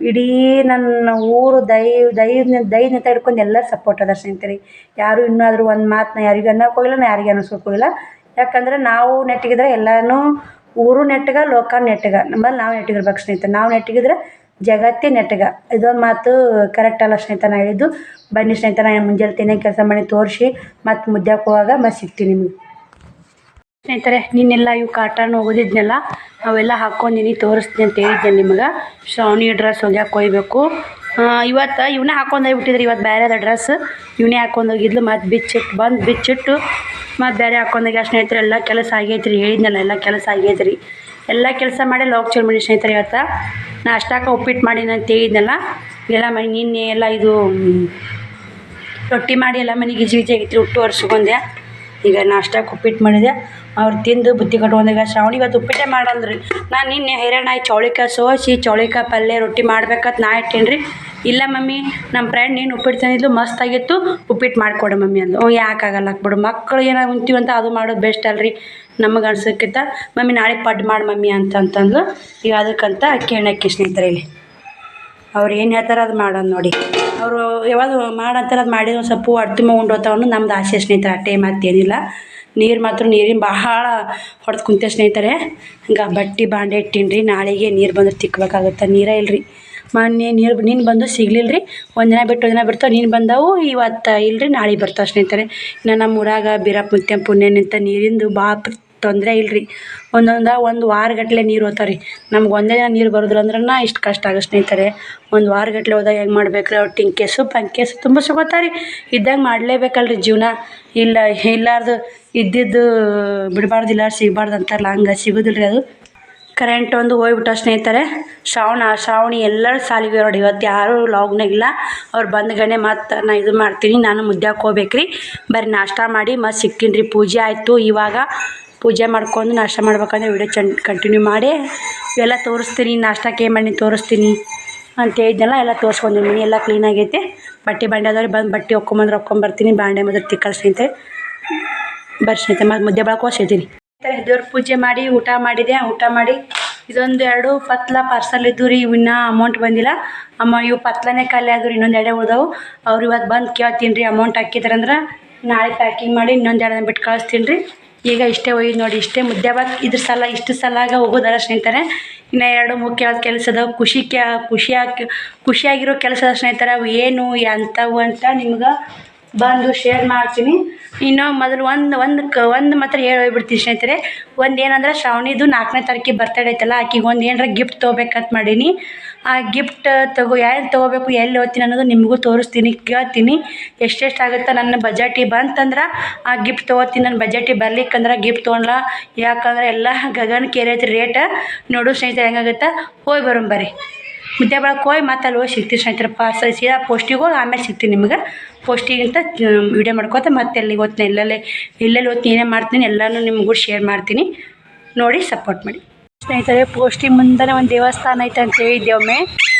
ಇಡೀ ನನ್ನ ಊರು ದೈನಿಂದ ಹಿಡ್ಕೊಂಡು ಎಲ್ಲರೂ ಸಪೋರ್ಟ್ ಅದ ಸ್ನೇಹಿತರೆ. ಯಾರು ಇನ್ನಾದರೂ ಒಂದು ಮಾತನ್ನ ಯಾರಿಗೂ ಅನ್ನೋಕೆ ಹೋಗಿಲ್ಲ, ನಾ ಯಾರಿಗೆ ಅನ್ನಿಸೋಕೆ ಹೋಗಿಲ್ಲ. ಯಾಕಂದ್ರೆ ನಾವು ನೆಟ್ಟಿಗಿದ್ರೆ ಎಲ್ಲನೂ ಊರು ನೆಟ್ಟಗೆ ಲೋಕ ನೆಟ್ಟಗೆ, ನಮ್ಮಲ್ಲಿ ನಾವು ನೆಟ್ಟಿಗಿರ್ಬೇಕು ಸ್ನೇಹಿತರೆ. ನಾವು ನೆಟ್ಟಿಗಿದ್ರೆ ಜಗತ್ತೇ ನೆಟ್ಟಗೆ. ಇದೊಂದು ಮಾತು ಕರೆಕ್ಟ್ ಅಲ್ಲ ಸ್ನೇಹಿತರೆ ನಾ ಹೇಳಿದ್ದು. ಬನ್ನಿ ಸ್ನೇಹಿತರೆ, ನಾನು ಮುಂಜಾನೆ ತಿನ್ನೋ ಕೆಲಸ ಮಾಡಿ ತೋರಿಸಿ ಮತ್ತು ಮುದ್ದೆ ಹೋಗುವಾಗ ಮತ್ತೆ ಸಿಗ್ತೀನಿ ನಿಮಗೆ ಸ್ನೇಹಿತರೆ. ನೀನೆಲ್ಲ ಇವು ಕಾಟನ್ ಓದಿದ್ನೆಲ್ಲ ಅವೆಲ್ಲ ಹಾಕ್ಕೊಂಡಿನಿ ತೋರಿಸ್ತೀನಿ ಅಂತ ಹೇಳಿದ್ದೆ ನಿಮಗೆ. ಶ್ರಾವಣಿ ಡ್ರೆಸ್ ಒಗ್ಯಾಕೆ ಕೊಯ್ಬೇಕು. ಇವತ್ತು ಇವನ್ನೇ ಹಾಕ್ಕೊಂಡು ಹೋಗ್ಬಿಟ್ಟಿದ್ರಿ. ಇವತ್ತು ಬೇರೆ ಅದ ಡ್ರೆಸ್ ಇವನೇ ಹಾಕ್ಕೊಂಡು ಹೋಗಿದ್ಲು, ಮತ್ತು ಬಿಚ್ಚಿಟ್ಟು ಮತ್ತು ಬೇರೆ ಹಾಕ್ಕೊಂಡೋಗಿ ಸ್ನೇಹಿತರೆ. ಎಲ್ಲ ಕೆಲಸ ಆಗೈತೆ ರೀ, ಹೇಳಿದ್ನಲ್ಲ ಎಲ್ಲ ಕೆಲಸ ಆಗೈತೆ ರೀ. ಎಲ್ಲ ಕೆಲಸ ಮಾಡಿ ಲಾಗ್ ಚೇಂಜ್ ಮಾಡಿ ಸ್ನೇಹಿತರೆ. ಇವತ್ತು ನಾ ಅಷ್ಟಾಕ ಉಪ್ಪಿಟ್ಟು ಮಾಡೀನಿ ಅಂತ ಹೇಳಿದ್ನಲ್ಲ, ಎಲ್ಲ ಮನೆ ನಿನ್ನೆ ಎಲ್ಲ ಇದು ರೊಟ್ಟಿ ಮಾಡಿ ಎಲ್ಲ ಮನೆಗೆ ಗಿಜಿ ಆಗೈತೆ ರೀ. ಹುಟ್ಟು ಒರೆಸ್ಕೊಂಡೆ. ಈಗ ನಾಷ್ಟಾಕ್ಕೆ ಉಪ್ಪಿಟ್ಟು ಮಾಡಿದೆ, ಅವ್ರು ತಿಂದು ಬುತ್ತಿ ಕಟ್ಕೊಂಡಾಗ ಶ್ರಾವಣಿ ಇವತ್ತು ಉಪ್ಪಿಟ್ಟೆ ಮಾಡಂದ್ರಿ. ನಾನು ನಿನ್ನೆ ಹೈರಾಣಾಗಿ ಚೌಳಿಕಾಯಿ ಸೋಸಿ ಚೌಳಿಕಾಯಿ ಪಲ್ಯ ರೊಟ್ಟಿ ಮಾಡ್ಬೇಕಂತ ನಾ ಇಟ್ಟೇನಿ ರೀ. ಇಲ್ಲ ಮಮ್ಮಿ ನಮ್ಮ ಫ್ರೆಂಡ್ ನೀನು ಉಪ್ಪಿಟ್ಟು ತಂದಿದ್ಲು ಮಸ್ತಾಗಿತ್ತು, ಉಪ್ಪಿಟ್ಟು ಮಾಡಿಕೊಡು ಮಮ್ಮಿ ಅಂದು. ಯಾಕಾಗಲ್ಲ ಹಾಕ್ಬಿಡು, ಮಕ್ಕಳು ಏನೋ ಉಂತೀವಂತ ಅದು ಮಾಡೋದು ಬೆಸ್ಟ್ ಅಲ್ರಿ ನಮಗೆ ಅನ್ಸೋಕ್ಕಿಂತ. ಮಮ್ಮಿ ನಾಳೆ ಪಡ್ಡು ಮಾಡಿ ಮಮ್ಮಿ ಅಂತಂದು ಈಗ ಅದಕ್ಕಂತ ಅಕ್ಕಿ ಎಣ್ಣೆ ಸ್ನೇಹಿತರೆ. ಇಲ್ಲಿ ಅವ್ರು ಏನು ಹೇಳ್ತಾರೆ ಅದು ಮಾಡೋದು ನೋಡಿ. ಅವರು ಯಾವಾಗ ಮಾಡಂತಾರೆ ಅದು ಮಾಡಿದ್ರೆ ಒಂದು ಸ್ವಲ್ಪ ಅಡ್ತುಮ ಉಂಡೋತಾವನು ನಮ್ದು ಆಸೆ ಸ್ನೇಹಿತರೆ. ಅಟ್ಟೆ ಮತ್ತೇನಿಲ್ಲ. ನೀರು ಮಾತ್ರ ನೀರಿನ ಭಾಳ ಹೊಡೆದು ಕುಂತೆ ಸ್ನೇಹಿತರೆ. ಹಂಗೆ ಬಟ್ಟೆ ಬಾಂಡೆ ಇಟ್ಟೀನಿ ರೀ. ನಾಳೆಗೆ ನೀರು ಬಂದ್ರೆ ತಿಕ್ಕಬೇಕಾಗುತ್ತೆ. ನೀರೇ ಇಲ್ಲರಿ. ಮೊನ್ನೆ ನೀನು ಬಂದು ಸಿಗ್ಲಿಲ್ಲ ರೀ. ಒಂದಿನ ಬಿಟ್ಟು ಒಂದಿನ ಬರ್ತಾವೆ. ನೀನು ಬಂದವು ಇವತ್ತು ಇಲ್ಲರಿ, ನಾಳೆ ಬರ್ತಾವೆ ಸ್ನೇಹಿತರೆ. ಇನ್ನು ನಮ್ಮ ಊರಾಗ ಬೀರಪ್ಪ ಮುತ್ಯಂ ಪುಣ್ಯ ನಿಂತ ನೀರಿಂದು ಭಾಳ ತೊಂದರೆ ಇಲ್ಲರಿ. ಒಂದು ವಾರಗಟ್ಟಲೆ ನೀರು ಹೋಗ್ತಾವೆ ರೀ. ನಮ್ಗೆ ಒಂದೇ ದಿನ ನೀರು ಬರೋದಿಲ್ಲ ಅಂದ್ರೆ ಇಷ್ಟು ಕಷ್ಟ ಆಗುತ್ತೆ ಸ್ನೇಹಿತರೆ. ಒಂದು ವಾರಗಟ್ಟಲೆ ಹೋದಾಗ ಹೆಂಗೆ ಮಾಡ್ಬೇಕು ರೀ? ಅವ್ರು ಟಿಂಕೇಸು ಪಂಕೇಸು ತುಂಬ ಸಿಗೋತಾವೆ ರೀ. ಇದ್ದಾಗ ಮಾಡಲೇಬೇಕಲ್ರಿ ಜೀವನ. ಇಲ್ಲಾರ್ದು ಇದ್ದಿದ್ದು ಬಿಡಬಾರ್ದು, ಇಲ್ಲಾರ್ದು ಸಿಗಬಾರ್ದು ಅಂತಾರಲ್ಲ, ಹಂಗೆ ಸಿಗೋದಿಲ್ಲ ರೀ ಅದು. ಕರೆಂಟ್ ಒಂದು ಹೋಗ್ಬಿಟ್ಟ ಸ್ನೇಹಿತರೆ. ಶ್ರಾವಣಿ ಎಲ್ಲರೂ ಸಾಲಿಗೆ ನೋಡಿ. ಇವತ್ತು ಯಾರೂ ಲಾಗ್ನಾಗಿಲ್ಲ. ಅವ್ರು ಬಂದ್ಗನೆ ಮತ್ತು ನಾನು ಇದು ಮಾಡ್ತೀನಿ. ನಾನು ಮುದ್ದ್ಯಾಕೆ ಹೋಗ್ಬೇಕ್ರಿ. ಬರೀ ನಾಷ್ಟ ಮಾಡಿ ಮತ್ತು ಸಿಗ್ತೀನಿ ರೀ. ಪೂಜೆ ಆಯಿತು. ಇವಾಗ ಪೂಜೆ ಮಾಡ್ಕೊಂಡು ನಾಷ್ಟ ಮಾಡ್ಬೇಕಂದ್ರೆ ವಿಡಿಯೋ ಕಂಟಿನ್ಯೂ ಮಾಡಿ ಇವೆಲ್ಲ ತೋರಿಸ್ತೀನಿ. ನಾಷ್ಟಕ್ಕೆ ಏನು ಮಾಡಿ ತೋರಿಸ್ತೀನಿ ಅಂತ ಹೇಳಿದ್ನಲ್ಲ, ಎಲ್ಲ ತೋರಿಸ್ಕೊಂಡಿನಿ. ಮನೆ ಎಲ್ಲ ಕ್ಲೀನಾಗೈತೆ. ಬಟ್ಟೆ ಬಾಂಡೆ ಅದಾವ್ರಿ. ಬಂದು ಬಟ್ಟೆ ಒಕ್ಕೊಂಬರ್ತೀನಿ. ಬಾಂಡೆ ಮೊದಲು ತಿಕ್ಕಲ್ ಸ್ನೇಹಿತರೆ. ಬರ್ರಿ ಸ್ನೇಹಿತರೆ, ಮತ್ತು ಮುದ್ದೆ ಬಳಕೆ ಹೋಗ್ತೀನಿ. ದೇವ್ರ ಪೂಜೆ ಮಾಡಿ ಊಟ ಮಾಡಿದೆ. ಊಟ ಮಾಡಿ ಇದೊಂದು 2 ಪತ್ಲ ಪಾರ್ಸಲ್ ಇದ್ದು ರೀ. ಇನ್ನೂ ಅಮೌಂಟ್ ಬಂದಿಲ್ಲ. ಇವು ಪತ್ಲನೇ ಖಾಲಿ ಆದ್ರಿ. ಇನ್ನೊಂದು 2 ಉಳ್ದವು. ಅವ್ರು ಇವತ್ತು ಬಂದು ಕೇಳ್ತೀನಿ ರೀ. ಅಮೌಂಟ್ ಹಾಕಿದ್ರಂದ್ರೆ ನಾಳೆ ಪ್ಯಾಕಿಂಗ್ ಮಾಡಿ ಇನ್ನೊಂದು 2 ದಿನ ಬಿಟ್ಟು ಕಳಿಸ್ತೀನಿ ರೀ. ಈಗ ಇಷ್ಟೇ ಒಯ್ದು ನೋಡಿ. ಇಷ್ಟೇ ಮುದ್ದೆ ಬಾತ್ ಇಷ್ಟು ಸಲಾಗ ಹೋಗೋದಲ್ಲ ಸ್ನೇಹಿತರೆ. ಇನ್ನು 2 ಮುಖ್ಯವಾದ ಕೆಲಸ ಅದಾವೆ. ಖುಷಿಯಾಗಿರೋ ಕೆಲಸ ಸ್ನೇಹಿತರೆ. ಅವು ಏನು ಅಂಥವು ಅಂತ ನಿಮ್ಗೆ ಬಂದು ಶೇರ್ ಮಾಡ್ತೀನಿ. ಇನ್ನು ಮೊದಲು ಒಂದು ಮಾತ್ರ ಹೇಳಿ ಹೋಗ್ಬಿಡ್ತೀನಿ ಸ್ನೇಹಿತರೆ. ಒಂದು ಏನಂದ್ರೆ ಶ್ರಾವಣಿದು 4ನೇ ತಾರೀಕಿಗೆ ಬರ್ತಡೇ ಐತಲ್ಲ, ಆಕೆಗೆ ಒಂದು ಏನಾರ ಗಿಫ್ಟ್ ತೊಗೋಬೇಕಂತ ಮಾಡೀನಿ. ಆ ಗಿಫ್ಟ್ ಯಾರು ತೊಗೋಬೇಕು, ಎಲ್ಲಿ ಹೋಗ್ತೀನಿ ಅನ್ನೋದು ನಿಮಗೂ ತೋರಿಸ್ತೀನಿ, ಕೇಳ್ತೀನಿ. ಎಷ್ಟೆಷ್ಟು ಆಗುತ್ತೆ ನನ್ನ ಬಜೆಟಿಗೆ ಬಂತಂದ್ರೆ ಆ ಗಿಫ್ಟ್ ತೊಗೋತೀನಿ. ನನ್ನ ಬಜೆಟಿಗೆ ಬರ್ಲಿಕ್ಕಂದ್ರೆ ಗಿಫ್ಟ್ ತೊಗೊಳಲ್ಲ. ಯಾಕಂದ್ರೆ ಎಲ್ಲ ಗಗನಕ್ಕೇರಿ ಐತಿ ರೇಟ್. ನೋಡು ಸ್ನೇಹಿತರೆ ಹೆಂಗಾಗುತ್ತೆ. ಹೋಗಿ ಬರ್ರಿ. ಮುದ್ದೆ ಬಳಕೆ ಹೋಗಿ ಮತ್ತೆ ಅಲ್ಲಿ ಹೋಗಿ ಸಿಗ್ತೀನಿ ಸ್ನೇಹಿತರೆ. ಸೀದಾ ಪೋಸ್ಟಿಗೆ ಹೋಗಿ ಆಮೇಲೆ ಸಿಗ್ತೀನಿ ನಿಮ್ಗೆ. ಪೋಸ್ಟಿಗಿಂತ ವೀಡಿಯೋ ಮಾಡ್ಕೋತ ಮತ್ತೆ ಎಲ್ಲಿಗೆ ಓದ್ತೀನಿ, ಎಲ್ಲೆಲ್ಲಿ ಓದ್ತೀನಿ, ಏನೇ ಮಾಡ್ತೀನಿ ಎಲ್ಲನೂ ನಿಮಗೂ ಶೇರ್ ಮಾಡ್ತೀನಿ. ನೋಡಿ ಸಪೋರ್ಟ್ ಮಾಡಿ ಸ್ನೇಹಿತರೆ. ಪೋಸ್ಟಿಗೆ ಮುಂದೆ ಒಂದು ದೇವಸ್ಥಾನ ಐತೆ ಅಂತ ಹೇಳಿದ್ದೆ. ಒಮ್ಮೆ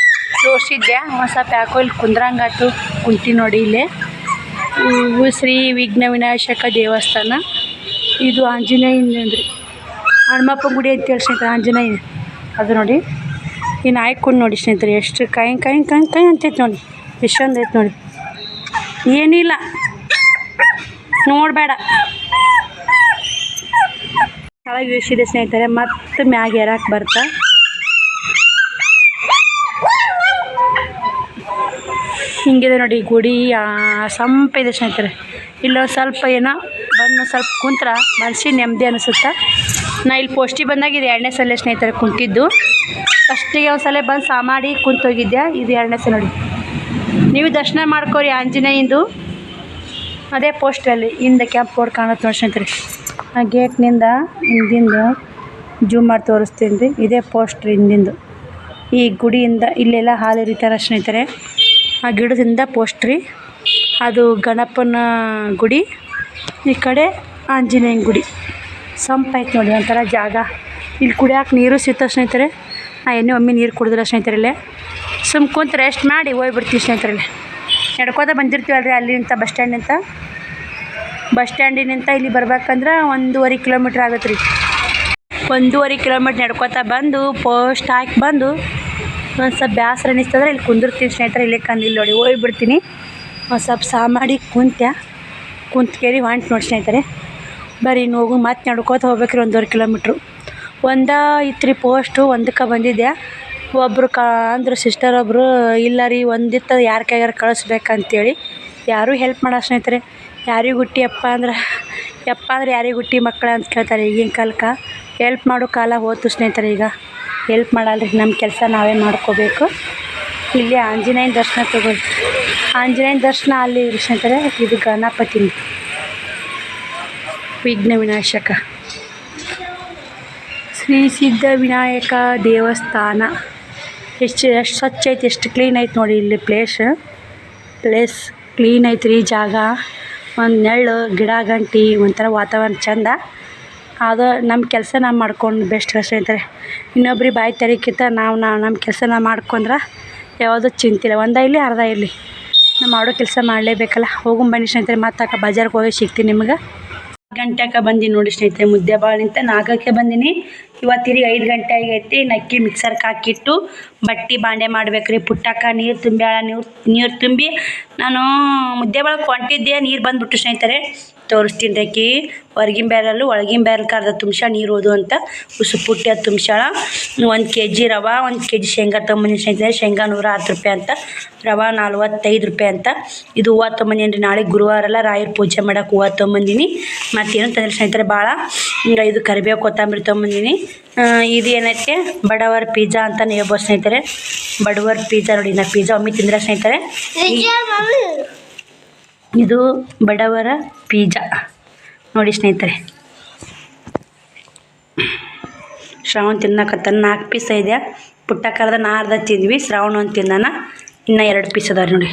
ತೋರಿಸಿದ್ದೆ. ಒಂದು ಸ್ವಲ್ಪ ಯಾಕೋ ಇಲ್ಲಿ ಕುಂದ್ರಂಗಾತು. ಕುಂತಿ ನೋಡಿ. ಇಲ್ಲೇ ಶ್ರೀ ವಿಘ್ನ ವಿನಾಶಕ ದೇವಸ್ಥಾನ. ಇದು ಆಂಜನೇಯನ ಅಂದ್ರಿ, ಹನುಮಪ್ಪ ಗುಡಿ ಅಂತೇಳಿ ಸ್ನೇಹಿತರೆ. ಆಂಜನೇಯ ಅದು ನೋಡಿ. ಈ ನಾಯಿ ಕುಂಡು ನೋಡಿ ಸ್ನೇಹಿತರೆ. ಎಷ್ಟು ಕೈ ಅಂತೈತೆ ನೋಡಿ. ಎಷ್ಟೊಂದು ಐತೆ ನೋಡಿ. ಏನಿಲ್ಲ ನೋಡಬೇಡ. ಕೆಳಗೆ ಇಳಿಸಿದೆ ಸ್ನೇಹಿತರೆ. ಮತ್ತೆ ಮ್ಯಾಗ ಏರಕ್ಕೆ ಬರ್ತಾ ಹಿಂಗಿದೆ ನೋಡಿ ಗುಡಿ. ಸಂಪಿದೆ ಸ್ನೇಹಿತರೆ. ಇಲ್ಲೊಂದು ಸ್ವಲ್ಪ ಏನೋ ಬಂದು ಸ್ವಲ್ಪ ಕುಂತ್ರ ಮನಸ್ಸಿಗೆ ನೆಮ್ಮದಿ ಅನಿಸುತ್ತಾ. ನಾ ಇಲ್ಲಿ ಪೋಸ್ಟಿಗೆ ಬಂದಾಗ ಇದು 2ನೇ ಸಲ ಸ್ನೇಹಿತರೆ ಕುಂತಿದ್ದು. ಫಸ್ಟಿಗೆ ಒಂದು ಸಲ ಬಂದು ಸಾಮಾಡಿ ಕುಂತೋಗಿದ್ದೆ. ಇದು 2ನೇ ಸಲ ನೋಡಿ. ನೀವು ದರ್ಶನ ಮಾಡ್ಕೋರಿ ಆಂಜನೇಯಂದು. ಅದೇ ಪೋಸ್ಟಲ್ಲಿ ಹಿಂದೆ ಕ್ಯಾಂಪ್ ಬೋರ್ಡ್ ಕಾಣುತ್ತೆ ನೋಡಿ ಸ್ನೇಹಿತರೆ. ಆ ಗೇಟ್ನಿಂದ ಹಿಂದಿಂದು ಜೂಮ್ ಮಾಡಿ ತೋರಿಸ್ತೀನಿ ರೀ. ಇದೇ ಪೋಸ್ಟ್ ಹಿಂದಿಂದು. ಈ ಗುಡಿಯಿಂದ ಇಲ್ಲೆಲ್ಲ ಹಾಲು ಎರಿತಾರೆ ಸ್ನೇಹಿತರೆ. ಆ ಗಿಡದಿಂದ ಪೋಸ್ಟ್ ರೀ. ಅದು ಗಣಪನ ಗುಡಿ. ಈ ಕಡೆ ಆಂಜನೇಯನ ಗುಡಿ. ಸಂಪೈತೆ ನೋಡಿ ಒಂಥರ ಜಾಗ. ಇಲ್ಲಿ ಕುಡಿಯೋಕೆ ನೀರು ಸಿಗ್ತವೆ ಸ್ನೇಹಿತರೆ. ನಾ ಒಮ್ಮೆ ನೀರು ಕುಡಿದಿಲ್ಲ ಸ್ನೇಹಿತರಲ್ಲೇ. ಕುಂತು ರೆಸ್ಟ್ ಮಾಡಿ ಹೋಗ್ಬಿಡ್ತೀವಿ ಸ್ನೇಹಿತರಲ್ಲೇ. ನಡ್ಕೋತ ಬಂದಿರ್ತೀವಲ್ರಿ ಅಲ್ಲಿಂದ ಬಸ್ ಸ್ಟ್ಯಾಂಡಿನಿಂದ ಇಲ್ಲಿ ಬರ್ಬೇಕಂದ್ರೆ 1.5 ಕಿಲೋಮೀಟ್ರ್ ಆಗುತ್ತೆ ರೀ. 1.5 ಕಿಲೋಮೀಟ್ರ್ ನಡ್ಕೋತ ಬಂದು ಪೋಸ್ಟ್ ಹಾಕಿ ಬಂದು ಒಂದು ಸ್ವಲ್ಪ ಬೇಸರ ಅನ್ನಿಸ್ತಂದ್ರೆ ಇಲ್ಲಿ ಕುಂದಿರ್ತೀನಿ ಸ್ನೇಹಿತರೆ. ಇಲ್ಲಿ ನೋಡಿ ಹೋಗ್ಬಿಡ್ತೀನಿ. ಒಂದು ಸ್ವಲ್ಪ ಸಾಮಾಡಿ ಕುಂತ್ಕೇರಿ ಹೊಂಟು ನೋಡಿ ಸ್ನೇಹಿತರೆ. ಬರೀ ಇನ್ನು ಹೋಗು ಮತ್ತೆ ನಡ್ಕೋತ ಹೋಗ್ಬೇಕ್ರಿ 1.5 ಕಿಲೋಮೀಟ್ರು. ಇತ್ತು ರೀ ಪೋಸ್ಟು. ಒಂದಕ್ಕೆ ಬಂದಿದ್ದೆ. ಒಬ್ಬರು ಅಂದರು ಸಿಸ್ಟರ್ ಒಬ್ಬರು, ಇಲ್ಲ ರೀ ಒಂದಿತ್ತು ಯಾರ ಕೈಗಾರ ಕಳಿಸ್ಬೇಕಂತೇಳಿ. ಯಾರೂ ಹೆಲ್ಪ್ ಮಾಡೋ ಸ್ನೇಹಿತರೆ. ಯಾರಿಗೆ ಹುಟ್ಟಿ ಯಪ್ಪ ಅಂದ್ರೆ ಯಾರಿಗೆ ಹುಟ್ಟಿ ಮಕ್ಕಳು ಅಂತ ಕೇಳ್ತಾರೆ ಈಗಿನ ಕಾಲಕ್ಕೆ. ಹೆಲ್ಪ್ ಮಾಡೋ ಕಾಲ ಹೋಯ್ತು ಸ್ನೇಹಿತರೆ. ಈಗ ಹೆಲ್ಪ್ ಮಾಡಲ್ರಿ. ನಮ್ಮ ಕೆಲಸ ನಾವೇ ಮಾಡ್ಕೋಬೇಕು. ಇಲ್ಲಿ ಆಂಜನೇಯನ ದರ್ಶನ ತಗೊಳ್ಳಿ. ಆಂಜನೇಯನ ದರ್ಶನ ಅಲ್ಲಿ ಸ್ನೇಹಿತರೆ. ಇದು ಗಣಪತಿ ವಿಘ್ನ ವಿನಾಶಕ ಶ್ರೀ ಸಿದ್ಧ ವಿನಾಯಕ ದೇವಸ್ಥಾನ. ಎಷ್ಟು ಸ್ವಚ್ಛ ಐತೆ, ಎಷ್ಟು ಕ್ಲೀನ್ ಐತೆ ನೋಡಿ. ಇಲ್ಲಿ ಪ್ಲೇಸ್ ಕ್ಲೀನ್ ಐತೆ ರೀ ಜಾಗ. ಒಂದು ನೆರಳು ಗಿಡ ಗಂಟಿ ಒಂಥರ ವಾತಾವರಣ ಚೆಂದ. ಅದು ನಮ್ಮ ಕೆಲಸ ನಾವು ಮಾಡ್ಕೊಂಡು ಬೆಸ್ಟ್ ಸ್ನೇಹಿತರೆ. ಇನ್ನೊಬ್ರಿಗೆ ಬಾಯಿ ತೆರಿಕಿಂತ ನಾವು ನಮ್ಮ ಕೆಲಸ ನಾವು ಮಾಡ್ಕೊಂಡ್ರೆ ಯಾವುದೂ ಚಿಂತಿಲ್ಲ. ಒಂದ ಇರಲಿ ಅರ್ಧ ಇರಲಿ ನಾವು ಮಾಡೋ ಕೆಲಸ ಮಾಡಲೇಬೇಕಲ್ಲ. ಬನ್ನಿ ಸ್ನೇಹಿತರೆ. ಮತ್ತೆ ಬಜಾರ್ಗೆ ಹೋಗಿ ಸಿಗ್ತೀನಿ ನಿಮ್ಗೆ. 4 ಗಂಟೆಗೆ ಬಂದೀನಿ ನೋಡಿ ಸ್ನೇಹಿತರೆ. ಮುದ್ದೆ ಬಾಳಿಂತ 4ಕ್ಕೆ ಬಂದೀನಿ. ಇವತ್ತಿರಿ 5 ಗಂಟೆ ಆಗೈತಿ. ನಕ್ಕಿ ಮಿಕ್ಸರ್ಗೆ ಹಾಕಿಟ್ಟು ಬಟ್ಟೆ ಬಾಂಡೆ ಮಾಡ್ಬೇಕ್ರಿ. ಪುಟ್ಟಕ್ಕ ನೀರು ತುಂಬಿ ನಾನು ಮುದ್ದೆ ಬಳಕೆ ಹೊಂಟಿದ್ದೆ. ನೀರು ಬಂದುಬಿಟ್ಟು ಸ್ನೇಹಿತರೆ. ತೋರಿಸ್ತೀನಿ ರೀ. ಹೊರಗಿನ ಬ್ಯಾರಲ್ಲು ಒಳಗಿನ ಬ್ಯಾರಲ್ ಅರ್ಧ ತುಂಬ್ಸ ನೀರು ಹೋದು ಅಂತ ಉಸು ಪುಟ್ಟಿ ಅದು ತುಂಬ್ಸಾಳ. 1 kg ರವೆ, 1 kg ಶೇಂಗಾ ತೊಗೊಂಬಂದಿನಿ ಸ್ನೇಹಿತರೆ. ಶೇಂಗಾ 110 ರೂಪಾಯಿ ಅಂತ, ರವೆ 45 ರೂಪಾಯಿ ಅಂತ. ಇದು ಹೂವು ತೊಗೊಂಬಂದಿನಿ ರೀ. ನಾಳೆ ಗುರುವಾರ ಎಲ್ಲ ರಾಯರ ಪೂಜೆ ಮಾಡೋಕೆ ಹೂವು ತೊಗೊಂಬಂದಿನಿ. ಮತ್ತೇನು ತಂದ್ರೆ ಸ್ನೇಹಿತರೆ ಭಾಳ ಹಿಂಗೆ ಇದು ಕರಿಬೇವು ಕೊತ್ತಂಬರಿ ತೊಗೊಂಬಂದಿನಿ. ಇದು ಏನೈತೆ ಬಡವರ ಪಿಜ್ಜಾ ಅಂತ ಹೇಳ್ಬೋದು ಸ್ನೇಹಿತರೆ. ಬಡವರ ಪಿಜ್ಜಾ ನೋಡಿ, ನಾ ಪಿಜ್ಜಾ ಒಮ್ಮೆ ತಿಂದರೆ ಸ್ನೇಹಿತರೆ. ಇದು ಬಡವರ ಪಿಜ್ಜಾ ನೋಡಿ ಸ್ನೇಹಿತರೆ. ಶ್ರಾವಣ್ ತಿನ್ನಕತ್ತಾನ. 4 ಪೀಸ್ ಇದೆ. ಪುಟ್ಟ ಕರೆದ ನಾ ಅರ್ಧ ತಿಂದ್ವಿ, ಶ್ರಾವಣ ಒಂದು ತಿಂದಾನ, ಇನ್ನು 2 ಪೀಸ್ ಅದಾವೆ ನೋಡಿ.